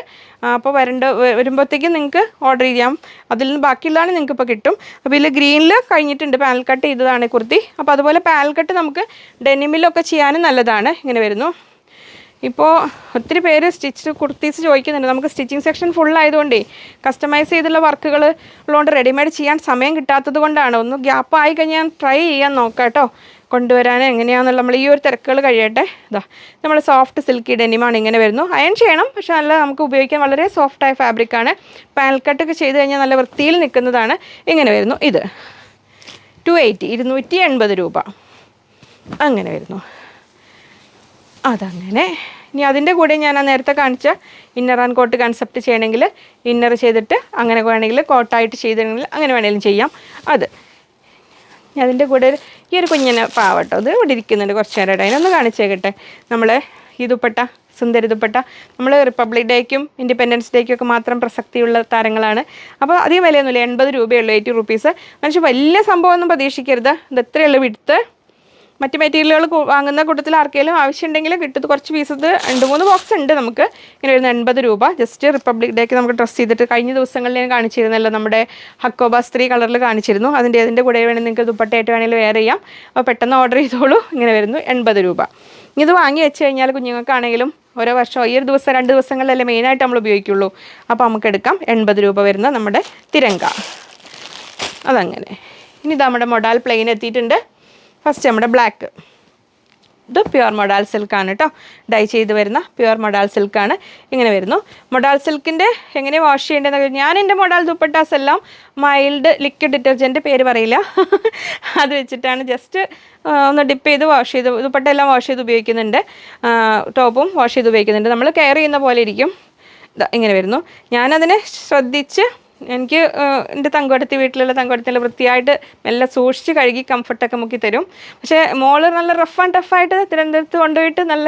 അപ്പോൾ വരുമ്പോഴത്തേക്കും നിങ്ങൾക്ക് ഓർഡർ ചെയ്യാം. അതിൽ നിന്ന് ബാക്കിയുള്ളതാണ് നിങ്ങൾക്ക് ഇപ്പോൾ കിട്ടും. അപ്പോൾ ഇതിൽ ഗ്രീനിൽ കഴിഞ്ഞിട്ടുണ്ട്. പാനൽ കട്ട് ചെയ്തതാണ് കുർത്തി. അപ്പോൾ അതുപോലെ പാനൽ കട്ട് നമുക്ക് ഡെനിമിലൊക്കെ ചെയ്യാനും നല്ലതാണ്. ഇങ്ങനെ വരുന്നു. ഇപ്പോൾ ഒത്തിരി പേര് സ്റ്റിച്ച് കുർത്തീസ് ചോദിക്കുന്നുണ്ട്. നമുക്ക് സ്റ്റിച്ചിങ് സെക്ഷൻ ഫുൾ ആയതുകൊണ്ടേ കസ്റ്റമൈസ് ചെയ്തുള്ള വർക്കുകൾ ഉള്ളതുകൊണ്ട് റെഡിമെയ്ഡ് ചെയ്യാൻ സമയം കിട്ടാത്തത് കൊണ്ടാണ്. ഒന്ന് ഗ്യാപ്പ് ആയി കഴിഞ്ഞാൽ ഞാൻ ട്രൈ ചെയ്യാൻ നോക്കാം കേട്ടോ, കൊണ്ടുവരാൻ എങ്ങനെയാണെന്നുള്ള. നമ്മൾ ഈ ഒരു തിരക്കുകൾ കഴിയട്ടെ. നമ്മൾ സോഫ്റ്റ് സിൽക്കി ഡെനിമാണ്. ഇങ്ങനെ വരുന്നു. അയൺ ചെയ്യണം, പക്ഷെ നല്ല നമുക്ക് ഉപയോഗിക്കാൻ വളരെ സോഫ്റ്റായ ഫാബ്രിക്കാണ്. പാനൽ കട്ടൊക്കെ ചെയ്ത് കഴിഞ്ഞാൽ നല്ല വൃത്തിയിൽ നിൽക്കുന്നതാണ്. ഇങ്ങനെ വരുന്നു. ഇത് 280 280 രൂപ അങ്ങനെ വരുന്നു. അതങ്ങനെ. ഇനി അതിൻ്റെ കൂടെ ഞാൻ ആ നേരത്തെ കാണിച്ച ഇന്നർ ആൻഡ് കോട്ട് കൺസെപ്റ്റ് ചെയ്യണമെങ്കിൽ ഇന്നർ ചെയ്തിട്ട് അങ്ങനെ വേണമെങ്കിൽ കോട്ടായിട്ട് ചെയ്തിട്ടുണ്ടെങ്കിൽ അങ്ങനെ വേണമെങ്കിലും ചെയ്യാം. അതിൻ്റെ കൂടെ ഈ ഒരു കുഞ്ഞിനെ പാവട്ടോ, ഇത് ഇവിടെ ഇരിക്കുന്നുണ്ട് കുറച്ച് നേരമായിട്ട്. അതിനൊന്ന് കാണിച്ചേക്കട്ടെ. നമ്മൾ ഈ ദുപ്പട്ട, സുന്ദരി ദുപ്പട്ട, നമ്മൾ റിപ്പബ്ലിക് ഡേക്കും ഇൻഡിപെൻഡൻസ് ഡേക്കും ഒക്കെ മാത്രം പ്രസക്തിയുള്ള താരങ്ങളാണ്. അപ്പോൾ അധികം വിലയൊന്നുമില്ല. 80 രൂപയുള്ളൂ. 80 റുപ്പീസ്. മനുഷ്യ വലിയ സംഭവമൊന്നും പ്രതീക്ഷിക്കരുത്. ഇത് എത്രയുള്ളൂ വിടുത്ത്. മറ്റ് മെറ്റീരിയലുകൾ വാങ്ങുന്ന കൂട്ടത്തിൽ ആർക്കെങ്കിലും ആവശ്യമുണ്ടെങ്കിൽ കിട്ടുന്നത് കുറച്ച് പീസസ് 2-3 ബോക്സ് ഉണ്ട് നമുക്ക്. ഇങ്ങനെ വരുന്ന 80 രൂപ. ജസ്റ്റ് റിപ്പബ്ലിക് ഡേക്ക് നമുക്ക് ഡ്രസ്സ് ചെയ്തിട്ട് കഴിഞ്ഞ ദിവസങ്ങളിൽ ഞാൻ കാണിച്ചിരുന്നല്ലോ, നമ്മുടെ ഹക്കോബാസ് 3 കളറിൽ കാണിച്ചിരുന്നു. അതിൻ്റെ കൂടെ വേണമെങ്കിൽ നിങ്ങൾക്ക് ദുപ്പട്ടയായിട്ട് വേണമെങ്കിൽ വെയർ ചെയ്യാം. അപ്പോൾ പെട്ടെന്ന് ഓർഡർ ചെയ്തോളൂ. ഇങ്ങനെ വരുന്നു 80 രൂപ. ഇത് വാങ്ങി വെച്ച് കഴിഞ്ഞാൽ കുഞ്ഞുങ്ങൾക്കാണെങ്കിലും ഓരോ വർഷം ഈ ഒരു ദിവസം 2 ദിവസങ്ങളിലല്ലേ മെയിനായിട്ട് നമ്മൾ ഉപയോഗിക്കുള്ളൂ. അപ്പോൾ നമുക്ക് എടുക്കാം 80 രൂപ വരുന്ന നമ്മുടെ തിരങ്ക. അതങ്ങനെ. ഇനി ഇത് നമ്മുടെ മൊഡാൽ പ്ലെയിൻ എത്തിയിട്ടുണ്ട്. ഫസ്റ്റ് നമ്മുടെ ബ്ലാക്ക്, ഇത് പ്യുവർ മൊഡാൽ സിൽക്കാണ് കേട്ടോ, ഡൈ ചെയ്ത് വരുന്ന പ്യുവർ മൊഡാൽ സിൽക്കാണ്. ഇങ്ങനെ വരുന്നു. മൊഡാൽ സിൽക്കിൻ്റെ എങ്ങനെ വാഷ് ചെയ്യേണ്ടതെന്ന് ഞാൻ എൻ്റെ മൊഡാൽ ദുപ്പട്ടാസ് എല്ലാം മൈൽഡ് ലിക്വിഡ് ഡിറ്റർജൻറ്റ്, പേര് പറയില്ല, അത് വെച്ചിട്ടാണ് ജസ്റ്റ് ഒന്ന് ഡിപ്പ് ചെയ്ത് വാഷ് ചെയ്ത്, ദുപ്പട്ട എല്ലാം വാഷ് ചെയ്ത് ഉപയോഗിക്കുന്നുണ്ട്, ടോപ്പും വാഷ് ചെയ്ത് ഉപയോഗിക്കുന്നുണ്ട്. നമ്മൾ കെയർ ചെയ്യുന്ന പോലെ ഇരിക്കും. ഇങ്ങനെ വരുന്നു. ഞാനതിനെ ശ്രദ്ധിച്ച്, എനിക്ക് എൻ്റെ വീട്ടിലുള്ള തങ്കടുത്തിൽ വൃത്തിയായിട്ട് എല്ലാം സൂക്ഷിച്ച് കഴുകി കംഫർട്ടൊക്കെ മുക്കി തരും. പക്ഷേ മോള് നല്ല റഫ് ആൻഡ് ടഫായിട്ട് തിരുവനന്തപുരത്ത് കൊണ്ടുപോയിട്ട് നല്ല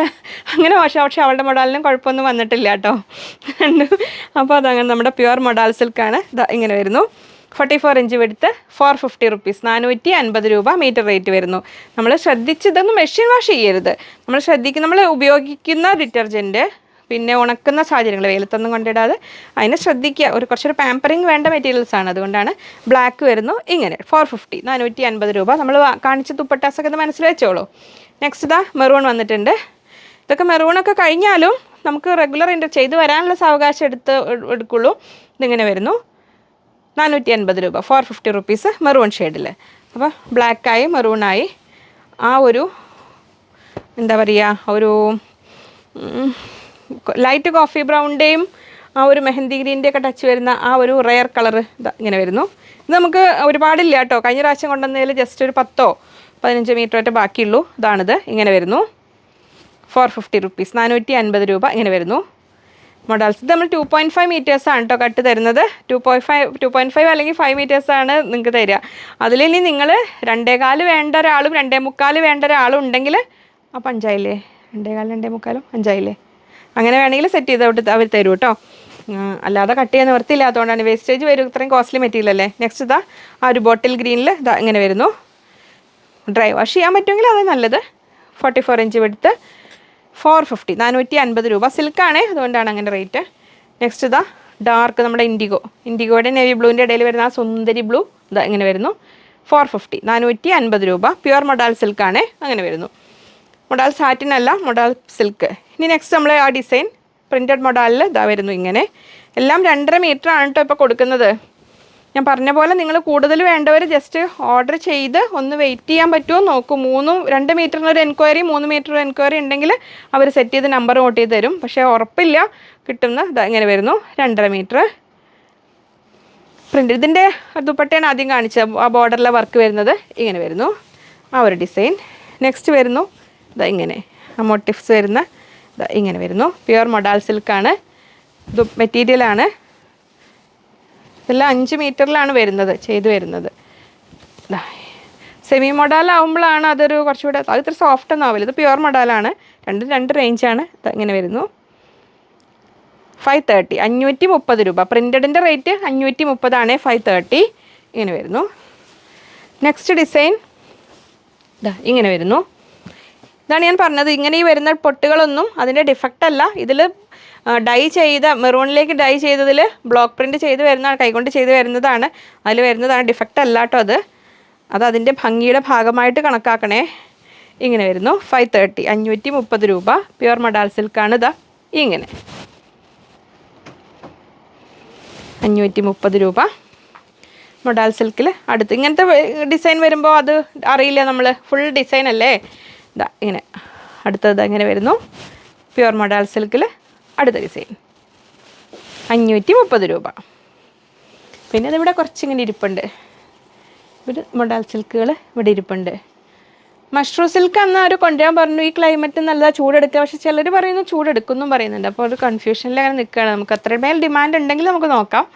അങ്ങനെ പക്ഷേ അവളുടെ മൊഡാലിനും കുഴപ്പമൊന്നും വന്നിട്ടില്ല കേട്ടോ. അപ്പോൾ അതങ്ങനെ നമ്മുടെ പ്യുവർ മൊഡാൽ സിൽക്കാണ്. ഇങ്ങനെ വരുന്നു. 44 ഇഞ്ച് വെടുത്ത് 450 റുപ്പീസ്, 450 രൂപ മീറ്റർ റേറ്റ് വരുന്നു. നമ്മൾ ശ്രദ്ധിച്ച് ഇതൊന്നും മെഷീൻ വാഷ് ചെയ്യരുത്. നമ്മൾ ഉപയോഗിക്കുന്ന ഡിറ്റർജൻറ്റ് പിന്നെ ഉണക്കുന്ന സാഹചര്യങ്ങൾ വെയിലത്തൊന്നും കൊണ്ടിടാതെ അതിനെ ശ്രദ്ധിക്കുക. കുറച്ചൊരു പാമ്പറിങ് വേണ്ട മെറ്റീരിയൽസാണ്. അതുകൊണ്ടാണ് ബ്ലാക്ക് വരുന്നു. ഇങ്ങനെ 450, 450 രൂപ. നമ്മൾ കാണിച്ച ദുപ്പട്ടാസൊക്കെ ഒന്ന് മനസ്സിൽ വെച്ചോളൂ. നെക്സ്റ്റ് ഇതാ മെറൂൺ വന്നിട്ടുണ്ട്. ഇതൊക്കെ മെറൂണൊക്കെ കഴിഞ്ഞാലും നമുക്ക് റെഗുലർ ചെയ്ത് വരാനുള്ള സാവകാശം എടുക്കുള്ളൂ. ഇതിങ്ങനെ വരുന്നു 450 രൂപ, 450 റുപ്പീസ് മെറൂൺ ഷെയ്ഡിൽ. അപ്പോൾ ബ്ലാക്കായി മെറൂണായി ആ ഒരു എന്താ പറയുക, ഒരു ലൈറ്റ് കോഫി ബ്രൗണിൻ്റെയും ആ ഒരു മെഹന്തി ഗ്രീൻ്റെയൊക്കെ ടച്ച് വരുന്ന ആ ഒരു റെയർ കളറ് ഇങ്ങനെ വരുന്നു. ഇത് നമുക്ക് ഒരുപാടില്ല കേട്ടോ. കഴിഞ്ഞ പ്രാവശ്യം കൊണ്ടുവന്നതിൽ ജസ്റ്റ് ഒരു 10-15 മീറ്ററായിട്ട് ബാക്കിയുള്ളൂ. ഇതാണിത്. ഇങ്ങനെ വരുന്നു 450 റുപ്പീസ്, 450 രൂപ. ഇങ്ങനെ വരുന്നു മോഡൽസ്. ഇത് നമ്മൾ 2.5 മീറ്റേഴ്സാണ് കേട്ടോ കട്ട് തരുന്നത്. 2.5 അല്ലെങ്കിൽ 5 മീറ്റേഴ്സാണ് നിങ്ങൾക്ക് തരിക. അതിലിനി നിങ്ങൾ 2.25 വേണ്ട ഒരാളും 2.25 വേണ്ട ഒരാളും ഉണ്ടെങ്കിൽ അപ്പോൾ 5 2.25 2.25 5 അങ്ങനെ വേണമെങ്കിൽ സെറ്റ് ചെയ്ത് അവർ തരും കേട്ടോ. അല്ലാതെ കട്ട് ചെയ്യാൻ നിവർത്തിയില്ലാത്തതുകൊണ്ടാണ്, വേസ്റ്റേജ് വരും, ഇത്രയും കോസ്റ്റ്ലി മെറ്റീരിയൽ അല്ലേ. നെക്സ്റ്റ് ഇതാ ആ ഒരു ബോട്ടിൽ ഗ്രീനിൽ ഇങ്ങനെ വരുന്നു. ഡ്രൈ വാഷ് ചെയ്യാൻ പറ്റുമെങ്കിൽ അത് നല്ലത്. 44 ഇഞ്ച് വെടുത്ത് 450, 450 രൂപ. സിൽക്കാണേ, അതുകൊണ്ടാണ് അങ്ങനെ റേറ്റ്. നെക്സ്റ്റ് ഇതാ ഡാർക്ക് നമ്മുടെ ഇൻഡിഗോയുടെ നേവി ബ്ലൂവിൻ്റെ ഇടയിൽ വരുന്ന ആ സുന്ദരി ബ്ലൂ ഇങ്ങനെ വരുന്നു 450, 450 രൂപ. പ്യുവർ മൊഡാൽ സിൽക്കാണേ. അങ്ങനെ വരുന്നു. മൊഡാൽ സാറ്റിൻ അല്ല, മൊഡാൽ സിൽക്ക്. ഇനി നെക്സ്റ്റ് നമ്മൾ ആ ഡിസൈൻ പ്രിൻറ്റഡ് മൊഡാലിൽ വരുന്നു. ഇങ്ങനെ എല്ലാം 2.5 മീറ്ററാണ് കേട്ടോ ഇപ്പോൾ കൊടുക്കുന്നത്. ഞാൻ പറഞ്ഞ പോലെ നിങ്ങൾ കൂടുതൽ വേണ്ടവർ ജസ്റ്റ് ഓർഡർ ചെയ്ത് ഒന്ന് വെയിറ്റ് ചെയ്യാൻ പറ്റുമോ നോക്കൂ. 2 മീറ്ററിനൊരു എൻക്വയറി, 3 മീറ്റർ എൻക്വയറി ഉണ്ടെങ്കിൽ അവർ സെറ്റ് ചെയ്ത് നമ്പർ നോട്ട് ചെയ്ത് തരും. പക്ഷേ ഉറപ്പില്ല കിട്ടുന്ന. ഇങ്ങനെ വരുന്നു 2.5 മീറ്റർ പ്രിൻ്റ്. ഇതിൻ്റെ ദുപ്പട്ടയാണ് ആദ്യം കാണിച്ചത്, ആ ബോർഡറിലെ വർക്ക് വരുന്നത്. ഇങ്ങനെ വരുന്നു ആ ഒരു ഡിസൈൻ. നെക്സ്റ്റ് വരുന്നു ഇങ്ങനെ ആ മോട്ടിഫ്സ് വരുന്ന ഇങ്ങനെ വരുന്നു. പ്യുവർ മൊഡാൽ സിൽക്കാണ്. ഇത് മെറ്റീരിയലാണ്. ഇതെല്ലാം 5 മീറ്ററിലാണ് ചെയ്ത് വരുന്നത്. സെമി മൊഡാലാവുമ്പോഴാണ് അതൊരു കുറച്ചുകൂടെ, അത് ഇത്ര സോഫ്റ്റ് ഒന്നും ആവില്ല. ഇത് പ്യുവർ മൊഡാലാണ്. രണ്ട് റേഞ്ചാണ്. ഇങ്ങനെ വരുന്നു 530, 530 രൂപ. പ്രിൻറ്റഡിൻ്റെ റേറ്റ് 530 ആണ്, 530. ഇങ്ങനെ വരുന്നു. നെക്സ്റ്റ് ഡിസൈൻ ഇങ്ങനെ വരുന്നു. ഇതാണ് ഞാൻ പറഞ്ഞത്. ഇങ്ങനെ ഈ വരുന്ന പൊട്ടുകളൊന്നും അതിൻ്റെ ഡിഫക്റ്റ് അല്ല. ഇതിൽ ഡൈ ചെയ്ത മെറൂണിലേക്ക് ഡൈ ചെയ്തതിൽ ബ്ലോക്ക് പ്രിൻറ്റ് ചെയ്ത് വരുന്നതാണ്, കൈകൊണ്ട് ചെയ്ത് വരുന്നതാണ്. അതിൽ വരുന്നതാണ്, ഡിഫക്റ്റ് അല്ല കേട്ടോ. അത് അതിൻ്റെ ഭംഗിയുടെ ഭാഗമായിട്ട് കണക്കാക്കണേ. ഇങ്ങനെ വരുന്നു 530, 530 രൂപ. പ്യുവർ മൊഡാൽ സിൽക്കാണ്. ഇങ്ങനെ 530 രൂപ മൊഡാൽ സിൽക്കിൽ. അടുത്ത് ഇങ്ങനത്തെ ഡിസൈൻ വരുമ്പോൾ അത് അറിയില്ല, നമ്മൾ ഫുൾ ഡിസൈൻ അല്ലേ. ഇങ്ങനെ അടുത്തത് ഇങ്ങനെ വരുന്നു പ്യുവർ മൊഡാൽ സിൽക്കിൽ. അടുത്ത ഡിസൈൻ 530 രൂപ. പിന്നെ അതിവിടെ കുറച്ചിങ്ങനെ ഇരിപ്പുണ്ട്. ഒരു മൊഡാൽ സിൽക്കുകൾ ഇവിടെ ഇരിപ്പുണ്ട്. മഷ്റൂം സിൽക്ക് അന്ന് അവർ കൊണ്ടുവരാൻ പറഞ്ഞു. ഈ ക്ലൈമറ്റ് നല്ലതാണ്, ചൂടെടുക്കുക. പക്ഷേ ചിലർ പറയുന്നു ചൂടെടുക്കുന്നും പറയുന്നുണ്ട്. അപ്പോൾ ഒരു കൺഫ്യൂഷനിൽ അങ്ങനെ നിൽക്കുകയാണ്. നമുക്ക് അത്രമേൽ ഡിമാൻഡ് ഉണ്ടെങ്കിൽ നമുക്ക് നോക്കാം.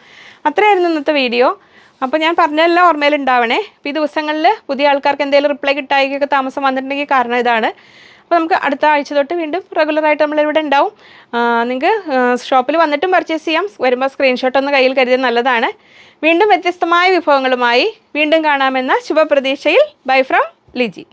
അത്രയായിരുന്നു ഇന്നത്തെ വീഡിയോ. അപ്പോൾ ഞാൻ പറഞ്ഞതെല്ലാം ഓർമ്മയിലുണ്ടാവണേ. അപ്പോൾ ഈ ദിവസങ്ങളിൽ പുതിയ ആൾക്കാർക്ക് എന്തെങ്കിലും റിപ്ലൈ കിട്ടായിക്കൊക്കെ താമസം വന്നിട്ടുണ്ടെങ്കിൽ കാരണം ഇതാണ്. അപ്പോൾ നമുക്ക് അടുത്ത ആഴ്ച തൊട്ട് വീണ്ടും റെഗുലറായിട്ട് നമ്മളിവിടെ ഉണ്ടാവും. നിങ്ങൾക്ക് ഷോപ്പിൽ വന്നിട്ടും പർച്ചേസ് ചെയ്യാം. വരുമ്പോൾ സ്ക്രീൻഷോട്ട് ഒന്ന് കയ്യിൽ കരുതിയത് നല്ലതാണ്. വീണ്ടും വ്യത്യസ്തമായ വിഭവങ്ങളുമായി വീണ്ടും കാണാമെന്ന ശുഭപ്രതീക്ഷയിൽ. Bye from Liji.